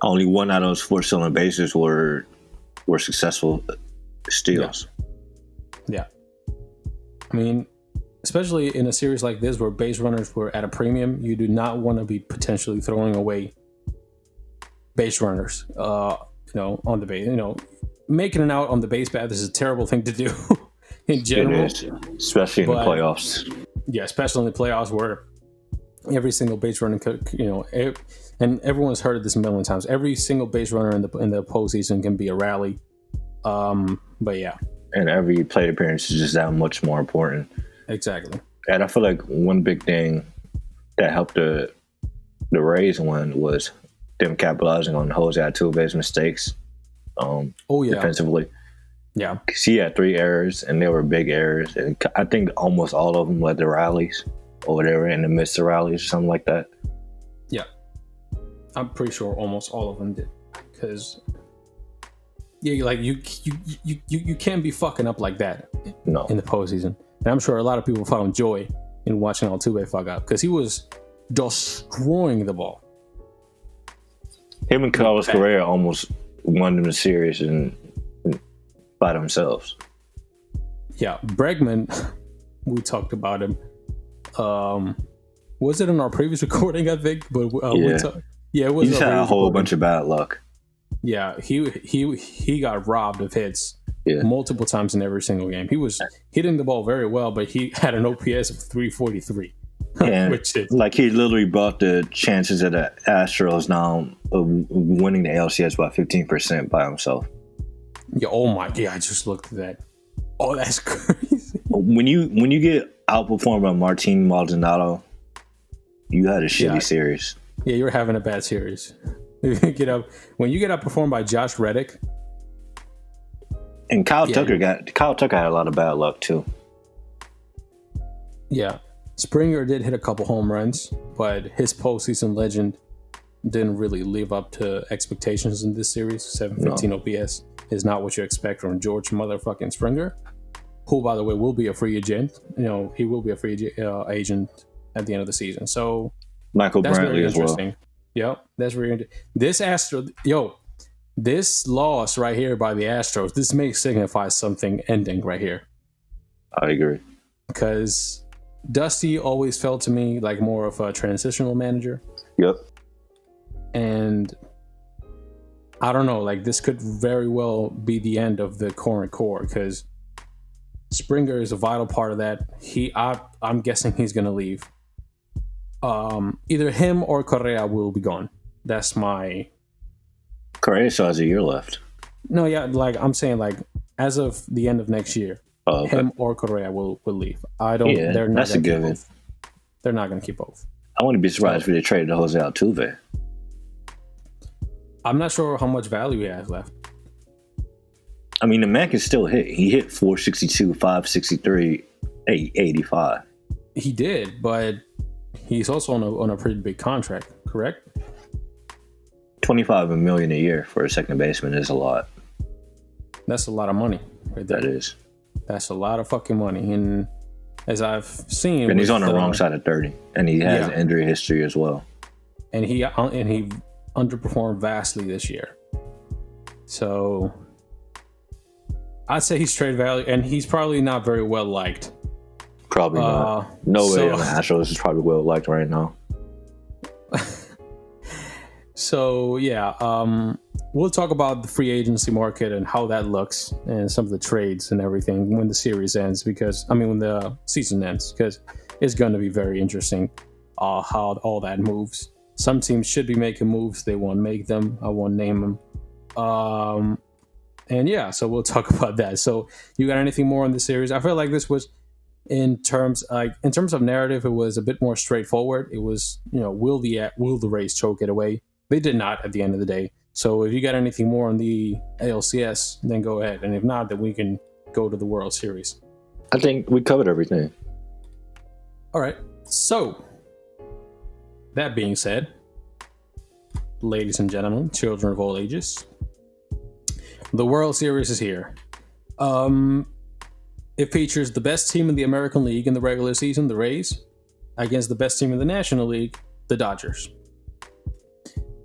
only 1 out of those 4 stolen bases were successful steals. Yeah. I mean, especially in a series like this where base runners were at a premium, you do not want to be potentially throwing away base runners, on the base. Making an out on the base path is a terrible thing to do in general. It is, especially in the playoffs. Yeah, especially in the playoffs where every single base runner could, and everyone's heard of this a million times. Every single base runner in the postseason can be a rally. But yeah. And every plate appearance is just that much more important. Exactly. And I feel like one big thing that helped the Rays win was them capitalizing on Jose Altuve's mistakes defensively. Yeah. Because he had 3 errors, and they were big errors. And I think almost all of them led to rallies, or they were in the midst of rallies or something like that. Yeah. I'm pretty sure almost all of them did. Because like you can't be fucking up like that in the postseason. And I'm sure a lot of people found joy in watching Altuve fuck up because he was destroying the ball. Him and Carlos Correa almost won them the series by themselves. Yeah, Bregman, we talked about him. Was it in our previous recording? I think, but it was. He just had a whole bunch of bad luck. Yeah, he got robbed of hits multiple times in every single game. He was hitting the ball very well, but he had an OPS of 343. Which is like he literally brought the chances of the Astros down of winning the ALCS by 15% by himself. Yeah, oh my god, I just looked at that. Oh, that's crazy. When you get outperformed by Martin Maldonado, you had a shitty series. Yeah, you're having a bad series. When you get outperformed by Josh Reddick. And Kyle Tucker had a lot of bad luck too. Yeah. Springer did hit a couple home runs, but his postseason legend didn't really live up to expectations in this series. 715 OPS is not what you expect from George motherfucking Springer, who, by the way, will be a free agent. He will be a free agent at the end of the season. So Michael that's Brantley very as interesting. well. Yep, that's very interesting. This loss right here by the Astros, this may signify something ending right here. I agree. Because Dusty always felt to me like more of a transitional manager. Yep. And I don't know, like this could very well be the end of the current core because Springer is a vital part of that. I'm guessing he's going to leave. Either him or Correa will be gone. That's my... Correa still has a year left. No, yeah, like I'm saying, like as of the end of next year, him or Correa will leave. I don't. Yeah, they're not that's a gonna keep given. both. They're not going to keep both. I wouldn't be surprised if they traded Jose Altuve. I'm not sure how much value he has left. I mean, the man can still hit. He hit 462, 563, 885. He did, but he's also on a pretty big contract, correct? $25 million a year for a second baseman is a lot. That's a lot of money right there. That is. That's a lot of fucking money. And as I've seen... And he's on the wrong side of 30. And he has an injury history as well. And he underperformed vastly this year. So I'd say he's trade value, and he's probably not very well liked. Probably not. No way on the Astros is probably well liked right now. So yeah, we'll talk about the free agency market and how that looks, and some of the trades and everything when the series ends. When the season ends, because it's going to be very interesting how all that moves. Some teams should be making moves; they won't make them. I won't name them. And yeah, so we'll talk about that. So you got anything more on the series? I feel like this was, in terms of narrative, it was a bit more straightforward. It was, will the Rays choke it away? They did not at the end of the day. So if you got anything more on the ALCS, then go ahead. And if not, then we can go to the World Series. I think we covered everything. All right. So that being said, ladies and gentlemen, children of all ages, the World Series is here. It features the best team in the American League in the regular season, the Rays, against the best team in the National League, the Dodgers.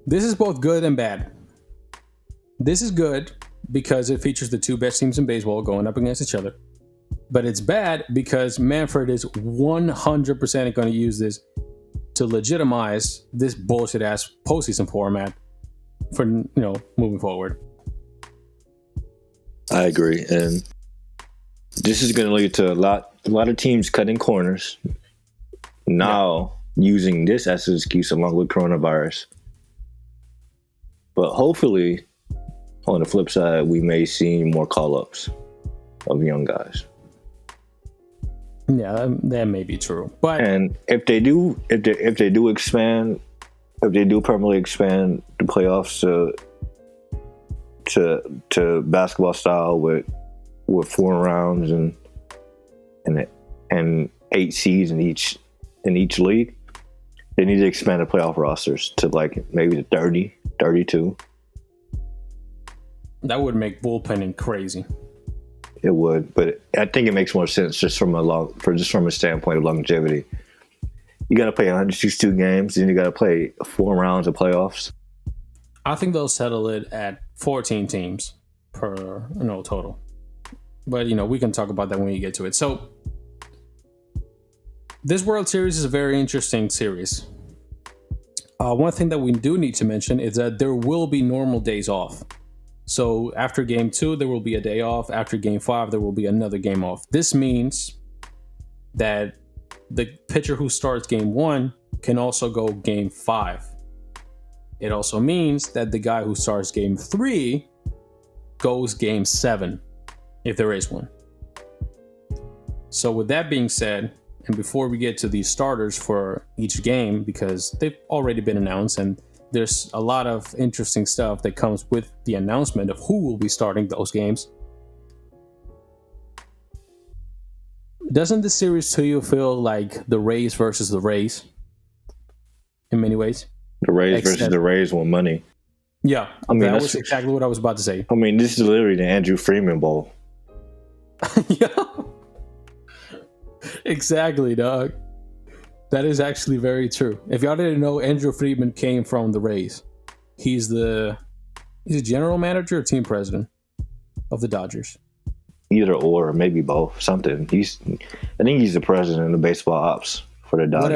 This is both good and bad. This is good because it features the two best teams in baseball going up against each other. But it's bad because Manfred is 100% going to use this to legitimize this bullshit-ass postseason format for, moving forward. I agree. And this is going to lead to a lot of teams cutting corners. Now, using this as an excuse along with coronavirus. But hopefully, on the flip side, we may see more call-ups of young guys. Yeah, that may be true. And if they do permanently expand the playoffs to basketball style with 4 rounds and 8 seeds in each league, they need to expand the playoff rosters to like maybe the 30, 32. That would make bullpenning crazy. It would, but I think it makes more sense just from a standpoint of longevity. You got to play 162 games, and you got to play 4 rounds of playoffs. I think they'll settle it at 14 teams per total. But we can talk about that when we get to it. So this World Series is a very interesting series. One thing that we do need to mention is that there will be normal days off. So after game 2, there will be a day off. After game 5, there will be another game off. This means that the pitcher who starts game 1 can also go game 5. It also means that the guy who starts game 3 goes game 7, if there is one. So with that being said, and before we get to the starters for each game, because they've already been announced and there's a lot of interesting stuff that comes with the announcement of who will be starting those games. Doesn't this series to you feel like the Rays versus the Rays in many ways? The Rays versus the Rays want money. Yeah, I mean, that was exactly what I was about to say. I mean, this is literally the Andrew Freeman Bowl. Yeah, exactly, dog. That is actually very true. If y'all didn't know, Andrew Friedman came from the Rays. He's a general manager or team president of the Dodgers. Either or, maybe both. Something. I think he's the president of baseball ops for the Dodgers.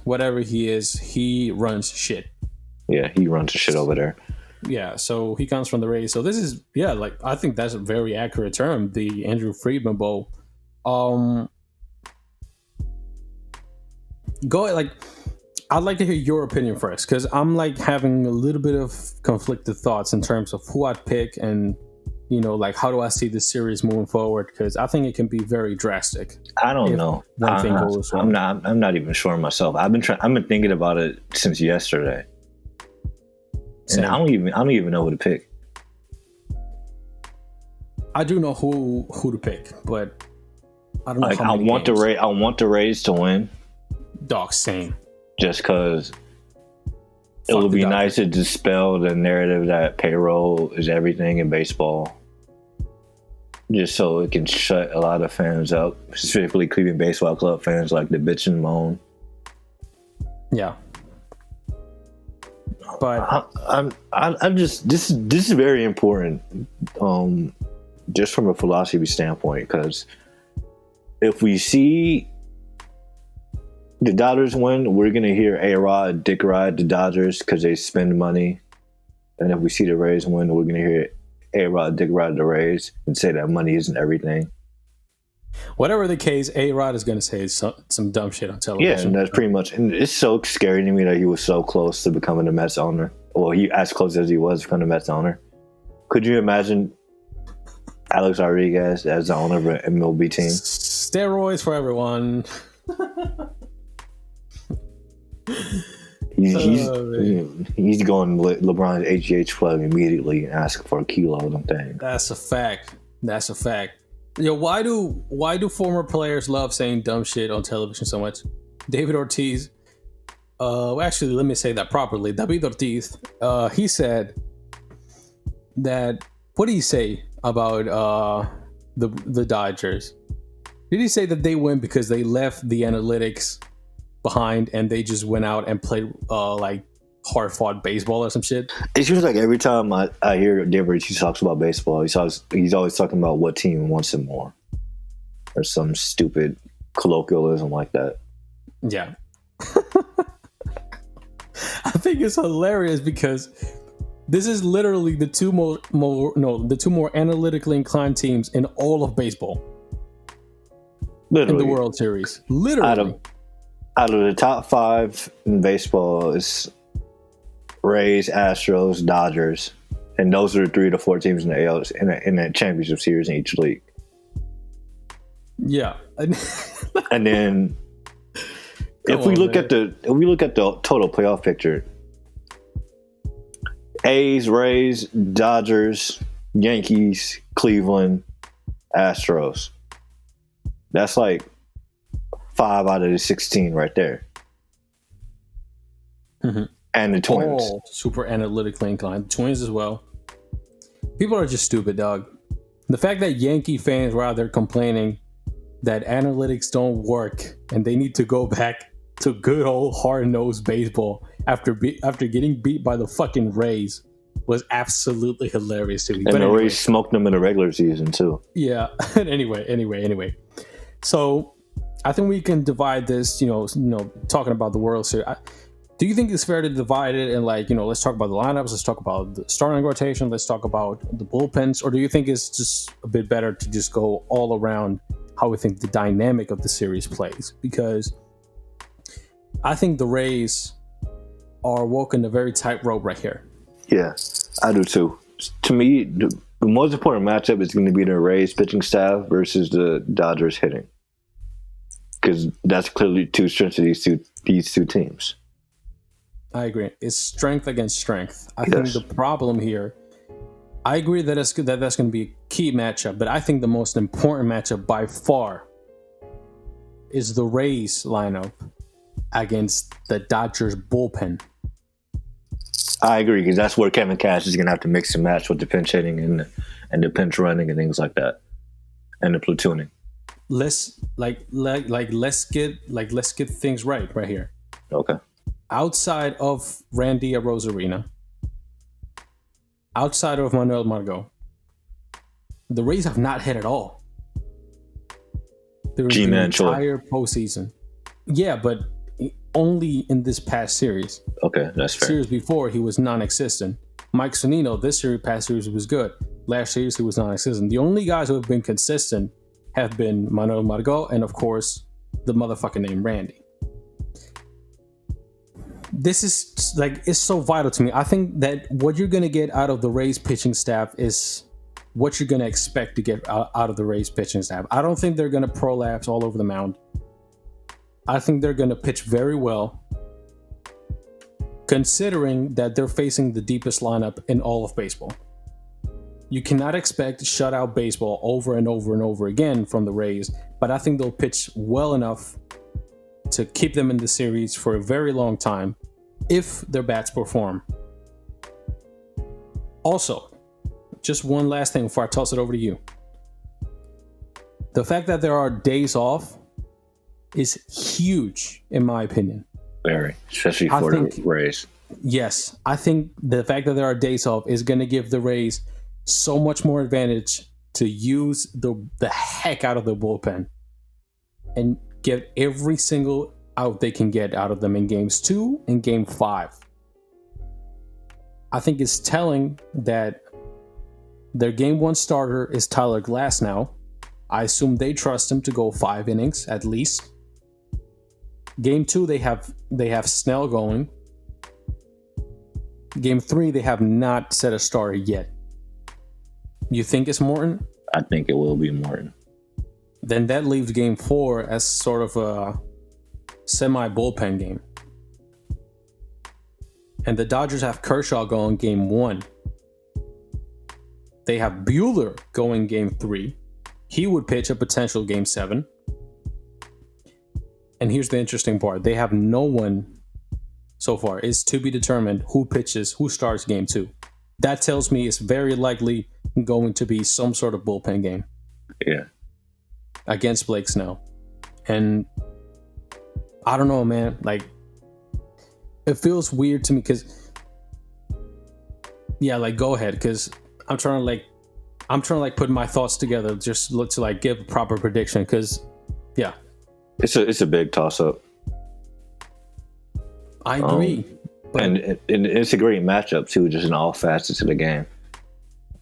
Whatever he is, he runs shit. Yeah, he runs the shit over there. Yeah, so he comes from the Rays. So this is, I think that's a very accurate term, the Andrew Friedman Bowl. I'd like to hear your opinion first, because I'm like having a little bit of conflicted thoughts in terms of who I'd pick and, how do I see this series moving forward? Because I think it can be very drastic. I don't know. I'm not even sure myself. I've been thinking about it since yesterday. And I don't even know who to pick. I do know who to pick, but I don't know. Like, I want the Rays to win. Dog, same. Just because it would be nice to dispel the narrative that payroll is everything in baseball. Just so it can shut a lot of fans up, specifically Cleveland Baseball Club fans, like the bitch and moan. Yeah. But I'm just this is very important, just from a philosophy standpoint, because if we see the Dodgers win, we're gonna hear A-Rod dick ride the Dodgers because they spend money, and if we see the Rays win, we're gonna hear A-Rod dick ride the Rays and say that money isn't everything. Whatever the case, A-Rod is going to say some dumb shit on television. Yeah, and that's pretty much. And it's so scary to me that he was so close to becoming a Mets owner. Well, he as close as he was to becoming a Mets owner. Could you imagine Alex Rodriguez as the owner of an MLB team? Steroids for everyone. He's going LeBron's HGH plug immediately and asking for a kilo of them things. That's a fact. Yo, why do former players love saying dumb shit on television so much? David Ortiz, actually, let me say that properly. David Ortiz, he said that. What did he say about the Dodgers? Did he say that they win because they left the analytics behind and they just went out and played like hard-fought baseball or some shit? It seems like every time I hear David Ortiz talks about baseball, he's always talking about what team wants him more, or some stupid colloquialism like that. Yeah. I think it's hilarious because this is literally the two more analytically inclined teams in all of baseball. Literally. In the World Series. Literally. Out of the top 5 in baseball is Rays, Astros, Dodgers, and those are the 3 to 4 teams in the ALCS in the championship series in each league. Yeah, and then if we look at the total playoff picture, A's, Rays, Dodgers, Yankees, Cleveland, Astros. That's like 5 out of the 16 right there. Mm-hmm. And the Twins. Oh, super analytically inclined. The Twins as well. People are just stupid, dog. The fact that Yankee fans were out there complaining that analytics don't work and they need to go back to good old hard-nosed baseball after getting beat by the fucking Rays was absolutely hilarious to me. And but the Rays smoked them in the regular season too. Yeah. Anyway. So I think we can divide this, talking about the World Series. Do you think it's fair to divide it and let's talk about the lineups, let's talk about the starting rotation, let's talk about the bullpens, or do you think it's just a bit better to just go all around how we think the dynamic of the series plays? Because I think the Rays are walking a very tight rope right here. Yeah, I do too. To me, the most important matchup is going to be the Rays pitching staff versus the Dodgers hitting, because that's clearly two strengths of these two teams. I agree. It's strength against strength. I think the problem here, I agree that that's going to be a key matchup, but I think the most important matchup by far is the Rays lineup against the Dodgers bullpen. I agree, because that's where Kevin Cash is going to have to mix and match with the pinch hitting and the pinch running and things like that, and the platooning. Let's get things right here. Okay. Outside of Randy Arozarena, outside of Manuel Margot, the Rays have not hit at all. They're the entire postseason. Yeah, but only in this past series. Okay, that's fair. Series before, he was non-existent. Mike Zunino, past series was good. Last series, he was non-existent. The only guys who have been consistent have been Manuel Margot and, of course, the motherfucking name Randy. This is it's so vital to me. I think that what you're going to get out of the Rays pitching staff is what you're going to expect to get out of the Rays pitching staff. I don't think they're going to prolapse all over the mound. I think they're going to pitch very well, considering that they're facing the deepest lineup in all of baseball. You cannot expect shutout baseball over and over and over again from the Rays, but I think they'll pitch well enough to keep them in the series for a very long time if their bats perform. Also, just one last thing before I toss it over to you. The fact that there are days off is huge, in my opinion. Very, especially for the Rays. Yes, I think the fact that there are days off is going to give the Rays so much more advantage to use the heck out of the bullpen and get every single out they can get out of them in games 2 and game 5. I think it's telling that their game 1 starter is Tyler Glass now. I assume they trust him to go 5 innings at least. Game 2, they have Snell going. Game 3, they have not set a starter yet. You think it's Morton? I think it will be Morton. Then that leaves game 4 as sort of a semi-bullpen game. And the Dodgers have Kershaw going game 1. They have Buehler going game 3. He would pitch a potential game 7. And here's the interesting part. They have no one so far. It's to be determined who starts game 2. That tells me it's very likely going to be some sort of bullpen game. Yeah. Against Blake Snell. And I don't know, man. It feels weird to me because, yeah, go ahead, because I'm trying to put my thoughts together just to give a proper prediction, because, yeah. It's a big toss-up. I agree. And it's a great matchup, too, just in all facets of the game.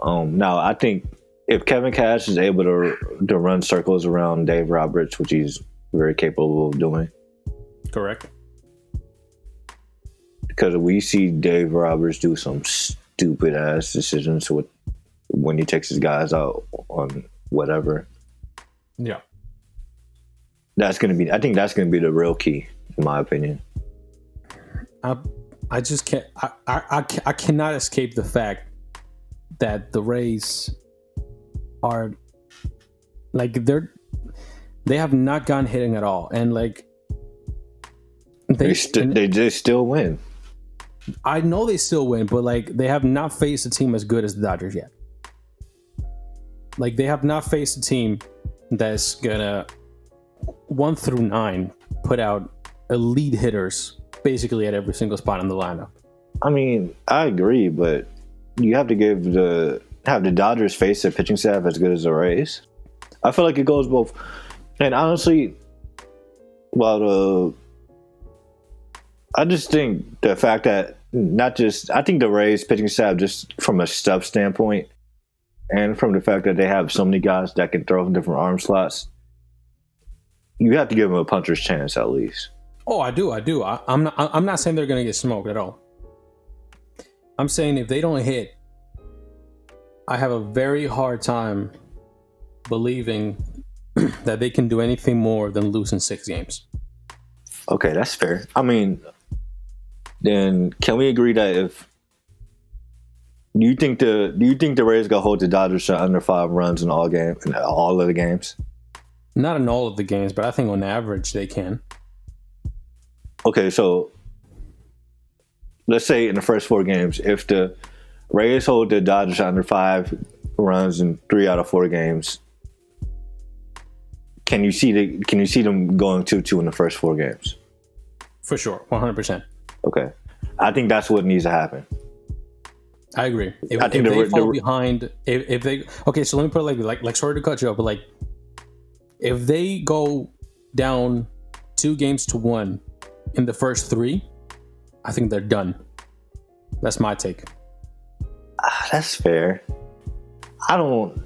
Now, I think if Kevin Cash is able to run circles around Dave Roberts, which he's very capable of doing. Correct. Because we see Dave Roberts do some stupid-ass decisions when he takes his guys out on whatever. Yeah. I think that's going to be the real key, in my opinion. I just can't. I cannot escape the fact that the Rays are they have not gone hitting at all, and they still win. I know they still win, but they have not faced a team as good as the Dodgers yet. They have not faced a team that's gonna 1 through 9 put out elite hitters basically at every single spot in the lineup. I mean, I agree, but you have to have the Dodgers face their pitching staff as good as the Rays. I feel like it goes both. And honestly, I just think the fact that I think the Rays pitching staff, just from a stuff standpoint, and from the fact that they have so many guys that can throw in different arm slots, you have to give them a puncher's chance at least. Oh, I do. I'm not saying they're going to get smoked at all. I'm saying if they don't hit, I have a very hard time believing that they can do anything more than lose in 6 games. Okay, that's fair. I mean, then can we agree that do you think the Rays gonna hold the Dodgers to under 5 runs in all of the games? Not in all of the games, but I think on average they can. Okay, so let's say in the first 4 games, if the Rays hold the Dodgers under 5 runs in 3 out of 4 games, can you see them going 2-2 in the first 4 games? For sure, 100%. Okay, I think that's what needs to happen. I agree. If they fall behind, if they okay, so let me put it like sorry to cut you up, but like if they go down 2-1 in the first 3, I think they're done. That's my take. That's fair. In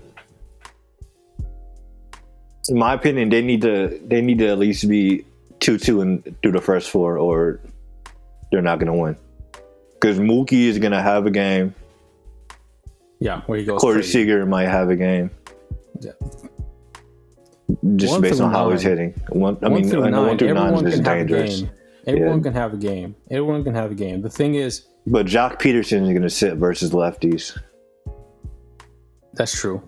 my opinion, they need to at least be 2-2 through the first 4, or they're not going to win. Because Mookie is going to have a game. Yeah, where he goes. Corey Seager might have a game. Yeah. Just based on how he's hitting. 1 through 9 is dangerous. Everyone can have a game. Everyone can have a game. The thing is, but Jock Peterson is going to sit versus lefties. That's true.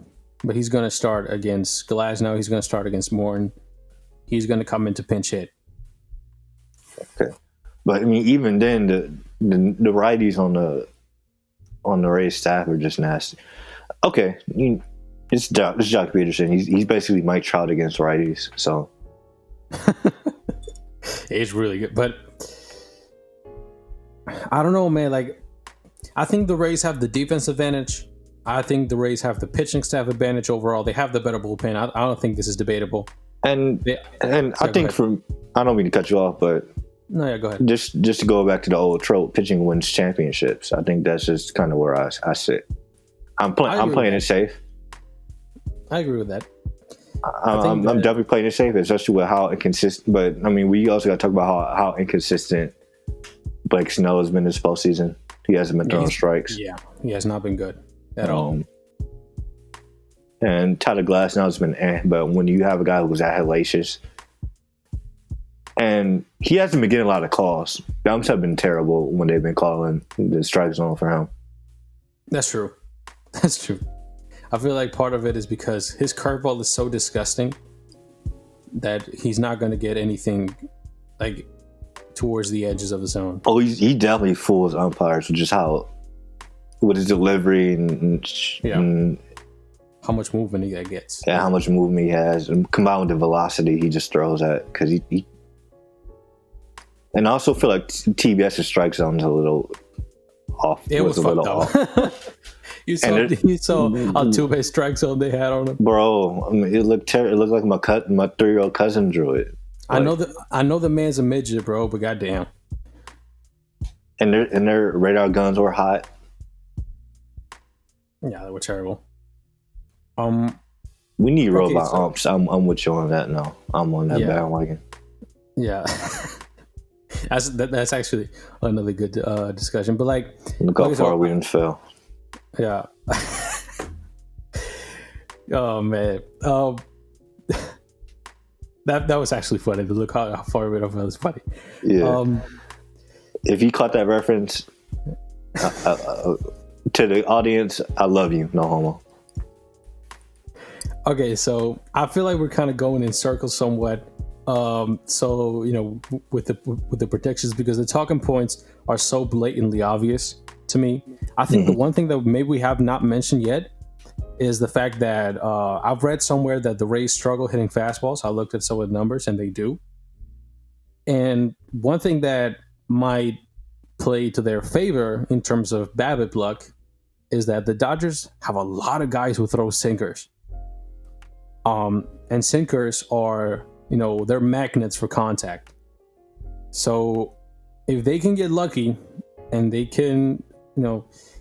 But he's going to start against Glasnow. He's going to start against Morton. He's going to come into pinch hit. Okay. But I mean, even then, the righties on the Rays staff are just nasty. Okay. It's Jock Peterson. He's basically Mike Trout against righties. So. It's really good. But I don't know, man. Like, I think the Rays have the defense advantage. I think the Rays have the pitching staff advantage overall. They have the better bullpen. I don't think this is debatable. And I think I don't mean to cut you off, but no, yeah, go ahead. Just to go back to the old trope, pitching wins championships. I think that's just kind of where I sit. I'm playing it safe. I agree with that. I'm definitely playing it safe, especially with how inconsistent. But I mean, we also got to talk about how inconsistent Blake Snell has been this postseason. He hasn't been throwing strikes. Yeah, he has not been good at all. And Tyler Glasnow has been but when you have a guy who's that hellacious, and he hasn't been getting a lot of calls. The umps have been terrible when they've been calling the strike zone for him. That's true. That's true. I feel like part of it is because his curveball is so disgusting that he's not going to get anything like towards the edges of the zone. Oh, he definitely fools umpires with just with his delivery and how much movement he gets. Yeah, how much movement he has, and combined with the velocity he just throws at. Because he and I also feel like TBS's strike zone is a little off. It was a little off. You saw a 2-base strike zone they had on him, bro. I mean, it looked terrible. It looked like my 3-year-old cousin drew it. Like, I know the man's a midget, bro, but goddamn. And their radar guns were hot. Yeah, they were terrible. We need robot umps. I'm with you on that now. I'm on that bandwagon. Yeah. That's actually another good discussion. But like, look how far we didn't fail. Yeah. Oh man. That was actually funny. To look how far we went off. That was funny. Yeah. If you caught that reference, to the audience, I love you. No homo. Okay, so I feel like we're kind of going in circles somewhat. So with the predictions, because the talking points are so blatantly obvious to me. I think the one thing that maybe we have not mentioned yet is the fact that I've read somewhere that the Rays struggle hitting fastballs. I looked at some of the numbers, and they do. And one thing that might play to their favor in terms of BABIP luck is that the Dodgers have a lot of guys who throw sinkers. And sinkers are, they're magnets for contact. So if they can get lucky and they can,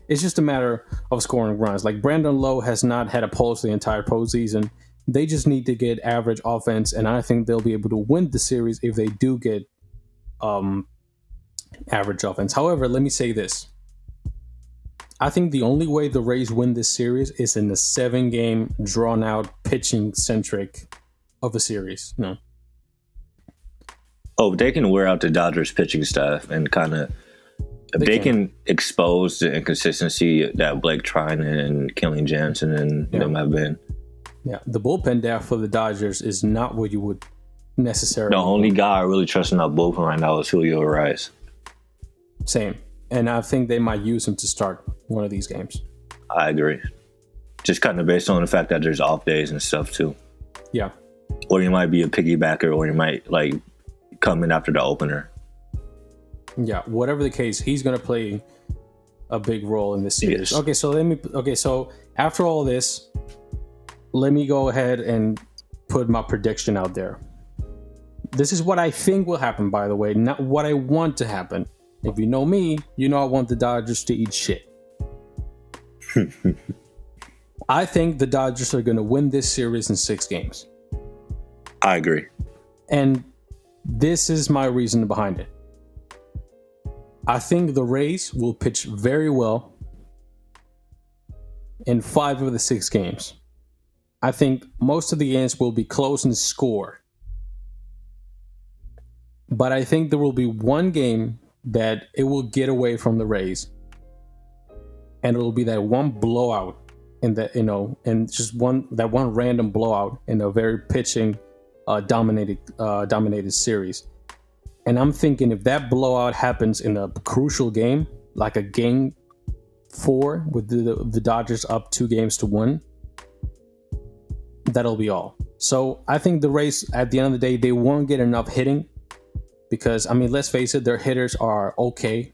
it's just a matter of scoring runs. Like Brandon Lowe has not had a pulse the entire postseason. They just need to get average offense, and I think they'll be able to win the series if they do get average offense. However, let me say this. I think the only way the Rays win this series is in the 7-game drawn-out pitching-centric of a series. No. Oh, they can wear out the Dodgers pitching staff and kind of they can expose the inconsistency that Blake Trinan and Kelly Jansen and them have been. Yeah, the bullpen depth for the Dodgers is not what you would necessarily. The only guy I really trust in that bullpen right now is Julio Rice. Same. and I think they might use him to start one of these games. I agree. Just kind of based on the fact that there's off days and stuff too. Yeah. Or you might be a piggybacker, or you might like come in after the opener. Yeah, whatever the case, he's going to play a big role in this series. Yes. So after all this, let me go ahead and put my prediction out there. This is what I think will happen, by the way, not what I want to happen. If you know me, you know I want the Dodgers to eat shit. I think the Dodgers are going to win this series in 6 games. I agree. And this is my reason behind it. I think the Rays will pitch very well in 5 of the 6 games. I think most of the games will be close in score. But I think there will be one game that it will get away from the Rays. And it will be that one blowout in the, and just one random blowout in a very pitching dominated series. And I'm thinking if that blowout happens in a crucial game, like a game 4 with the Dodgers up 2-1, that'll be all. So I think the Rays, at the end of the day, they won't get enough hitting because, I mean, let's face it, their hitters are okay.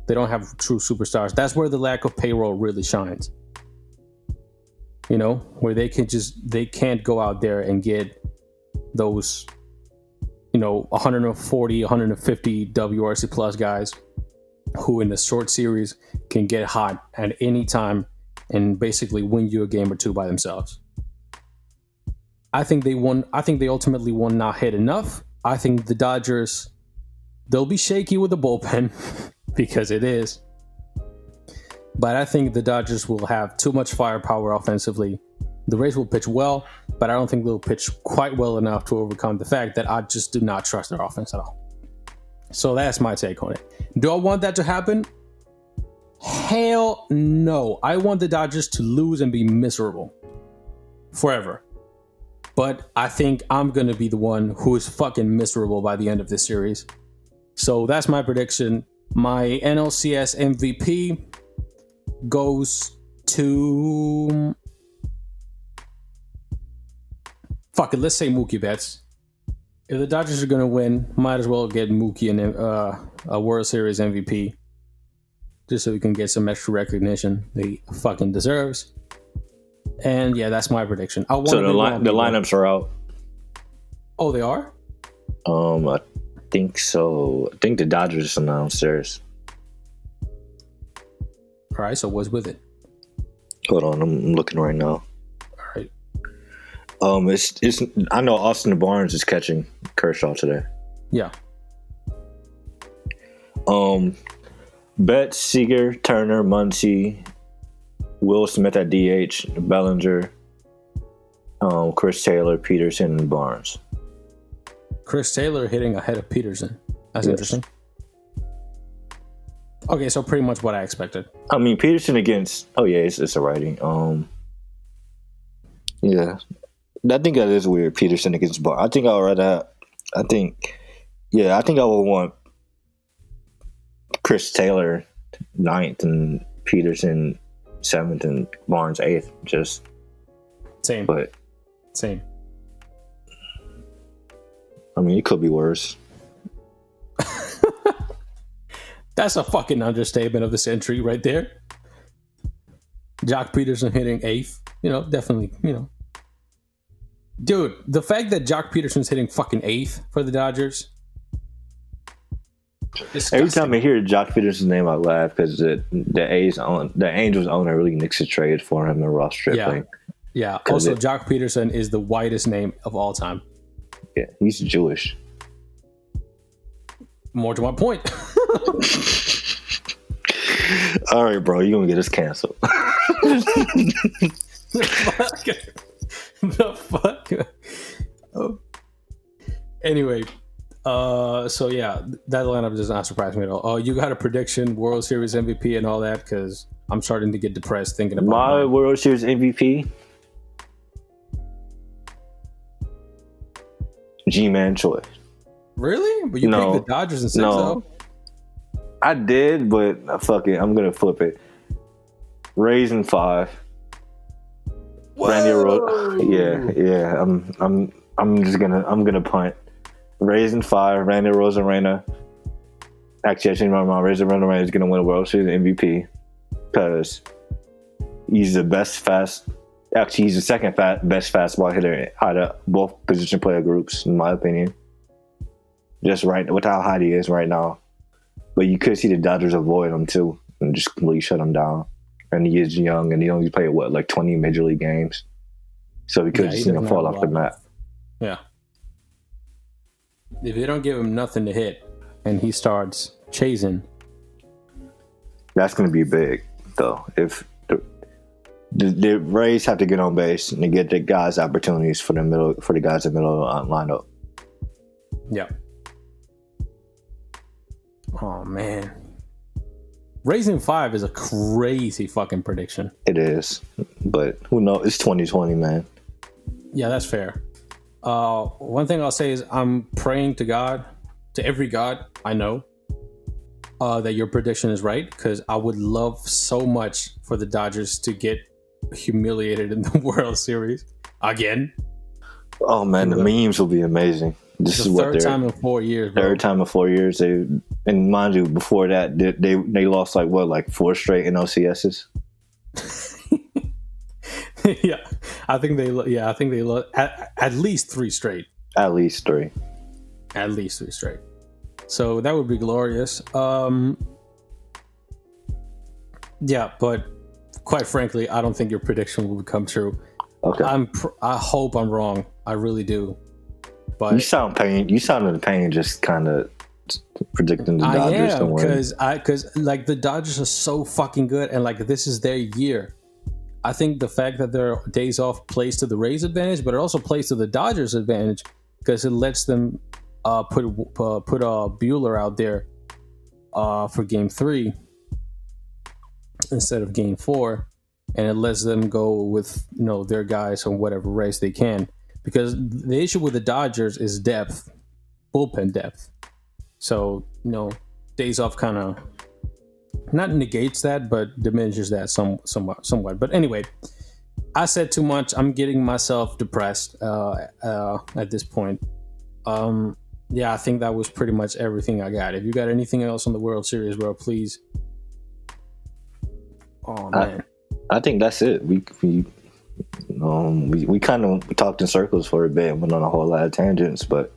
They don't have true superstars. That's where the lack of payroll really shines. Where they can't go out there and get those 140, 150 WRC plus guys who in a short series can get hot at any time and basically win you a game or 2 by themselves. I think they ultimately will not hit enough. I think the Dodgers, they'll be shaky with the bullpen because it is. But I think the Dodgers will have too much firepower offensively. The Rays will pitch well, but I don't think they'll pitch quite well enough to overcome the fact that I just do not trust their offense at all. So that's my take on it. Do I want that to happen? Hell no. I want the Dodgers to lose and be miserable forever. But I think I'm going to be the one who is fucking miserable by the end of this series. So that's my prediction. My NLCS MVP goes to... Fuck it, let's say Mookie Betts. If the Dodgers are going to win, might as well get Mookie a World Series MVP. Just so he can get some extra recognition he fucking deserves. And yeah, that's my prediction. So the lineups are out. Oh, they are? I think so. I think the Dodgers announced theirs. All right, so what's with it? Hold on, I'm looking right now. All right. It's I know Austin Barnes is catching Kershaw today. Yeah. Betts, Seager, Turner, Muncy, Will Smith at DH, Bellinger, Chris Taylor, Peterson, and Barnes. Chris Taylor hitting ahead of Peterson. That's interesting. Okay, so pretty much what I expected. I mean, Peterson against... Oh, yeah, it's a righty. Yeah. I think that is weird, Peterson against Barnes. I think I would rather have... I think I would want Chris Taylor 9th and Peterson 7th and Barnes 8th. Just... Same. But... Same. I mean, it could be worse. That's a fucking understatement of the century right there. Jock Peterson hitting 8th. Definitely, Dude, the fact that Jock Peterson's hitting fucking 8th for the Dodgers. Disgusting. Every time I hear Jock Peterson's name, I laugh because the Angels owner really nixed a trade for him and Ross Stripling. Yeah. Also, Jock Peterson is the whitest name of all time. Yeah, he's Jewish. More to my point. All right, bro, you're gonna get us canceled. The fuck? Oh. Anyway, so yeah, that lineup does not surprise me at all. Oh, you got a prediction, World Series MVP and all that? Because I'm starting to get depressed thinking about my World Series MVP. G-Man Choi. Really? But you picked the Dodgers and 6 though. I did, but fuck it. I'm gonna flip it. Rays in 5. Randy Rose. Yeah. I'm gonna punt. Rays in 5. Randy Rosarena. Actually, I changed my mind. Rays Rosarena is gonna win a World Series MVP because he's the best fast. Actually, he's the second best fastball hitter out of both position player groups, in my opinion. Just right with how hot he is right now. But you could see the Dodgers avoid him too and just completely shut him down. And he is young and he only played, 20 major league games. So he could just fall off the map. Yeah. If they don't give him nothing to hit and he starts chasing. That's going to be big, though. If the Rays have to get on base and to get the guys opportunities for the guys in the middle of the lineup. Yeah. Oh man, Raising 5 is a crazy fucking prediction. It is, but who knows? It's 2020, man. Yeah, that's fair. One thing I'll say is I'm praying to God, to every God I know, that your prediction is right, because I would love so much for the Dodgers to get humiliated in the World Series again. Oh man, the memes will be amazing. This is what third time in 4 years. Bro. Third time in 4 years. And mind you, before that, they lost 4 straight NLCSs. Yeah, I think they lost at least 3 straight. At least 3. At least 3 straight. So that would be glorious. Yeah, but quite frankly, I don't think your prediction will come true. Okay. I hope I'm wrong. I really do. But you sound in pain just kind of predicting the Dodgers to win. Because the Dodgers are so fucking good, and this is their year. I think the fact that their days off plays to the Rays' advantage, but it also plays to the Dodgers' advantage because it lets them put Buehler out there for Game 3 instead of Game 4, and it lets them go with their guys on whatever race they can. Because the issue with the Dodgers is depth, bullpen depth. So, days off kind of not negates that, but diminishes that somewhat. But anyway, I said too much. I'm getting myself depressed at this point. Yeah, I think that was pretty much everything I got. If you got anything else on the World Series, bro, please. Oh man, I think that's it. We kind of talked in circles for a bit, went on a whole lot of tangents, but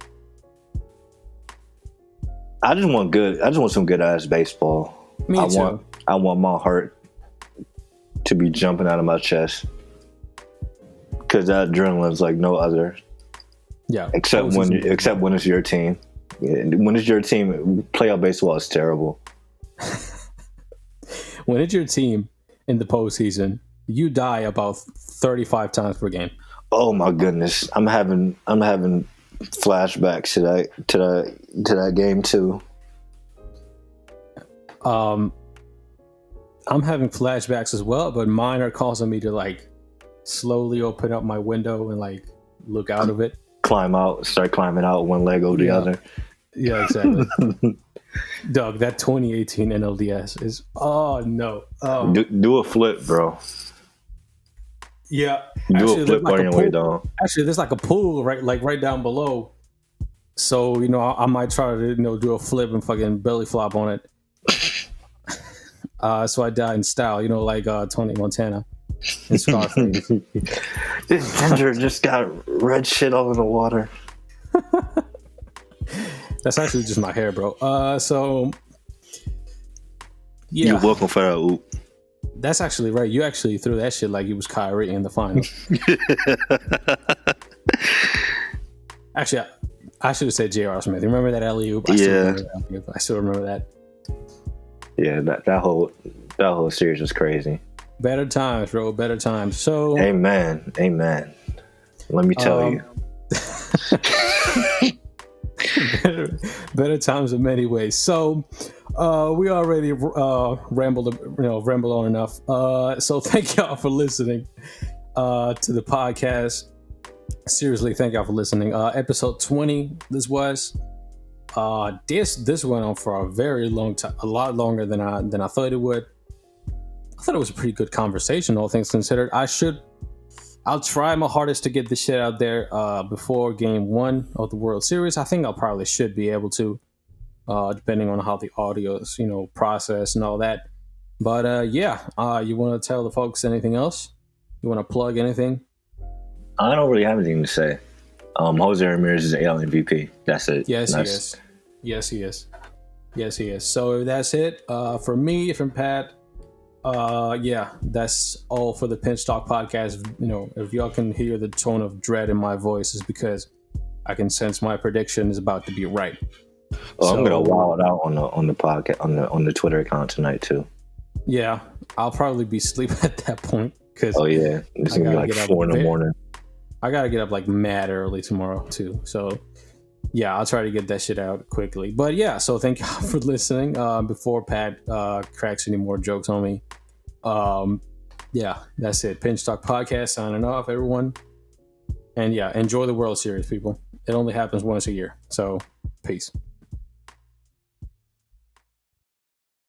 I just want some good ass baseball. Me too. I want my heart to be jumping out of my chest because that adrenaline's like no other. Yeah. Except when it's your team. When it's your team, playoff baseball is terrible. When it's your team in the postseason, you die about 35 times per game. Oh my goodness, I'm having flashbacks to that game too. I'm having flashbacks as well, but mine are causing me to slowly open up my window and look out of it. Start climbing out one leg over the other. Yeah, exactly. Doug, that 2018 NLDS is no. Do a flip, bro. Yeah, do a flip on your way down. Actually, there's a pool right down below. So I might try to do a flip and fucking belly flop on it. So I die in style, Tony Montana in Scarface. This ginger just got red shit all in the water. That's actually just my hair, bro. So yeah, you're welcome for that. Oop. That's actually right. You actually threw that shit like it was Kyrie in the final. Actually, I should have said J.R. Smith. Remember that alley-oop? I still remember that. Yeah, that whole series was crazy. Better times, bro. Better times. So, amen. Let me tell you. better times in many ways. So, we already rambled on enough. So, thank y'all for listening to the podcast. Seriously, thank y'all for listening. Episode 20. This was. This went on for a very long time, a lot longer than I thought it would. I thought it was a pretty good conversation, all things considered. I'll try my hardest to get this shit out there before Game 1 of the World Series. I think I'll probably should be able to, depending on how the audio is, processed and all that. But you want to tell the folks anything else? You want to plug anything? I don't really have anything to say. Jose Ramirez is AL MVP. That's it. Yes, he is. Yes, he is. Yes, he is. So that's it. For me, from Pat, that's all for the Pinch Talk podcast. If y'all can hear the tone of dread in my voice, is because I can sense my prediction is about to be right. I'm gonna wild out on the podcast on the Twitter account tonight too. Yeah, I'll probably be asleep at that point because it's gonna be like 4 in the morning. I gotta get up like mad early tomorrow too. So yeah, I'll try to get that shit out quickly. But yeah, so thank you for listening. Before Pat cracks any more jokes on me, that's it. Pinch Talk podcast signing off, everyone. And yeah, enjoy the World Series, people. It only happens once a year. So peace.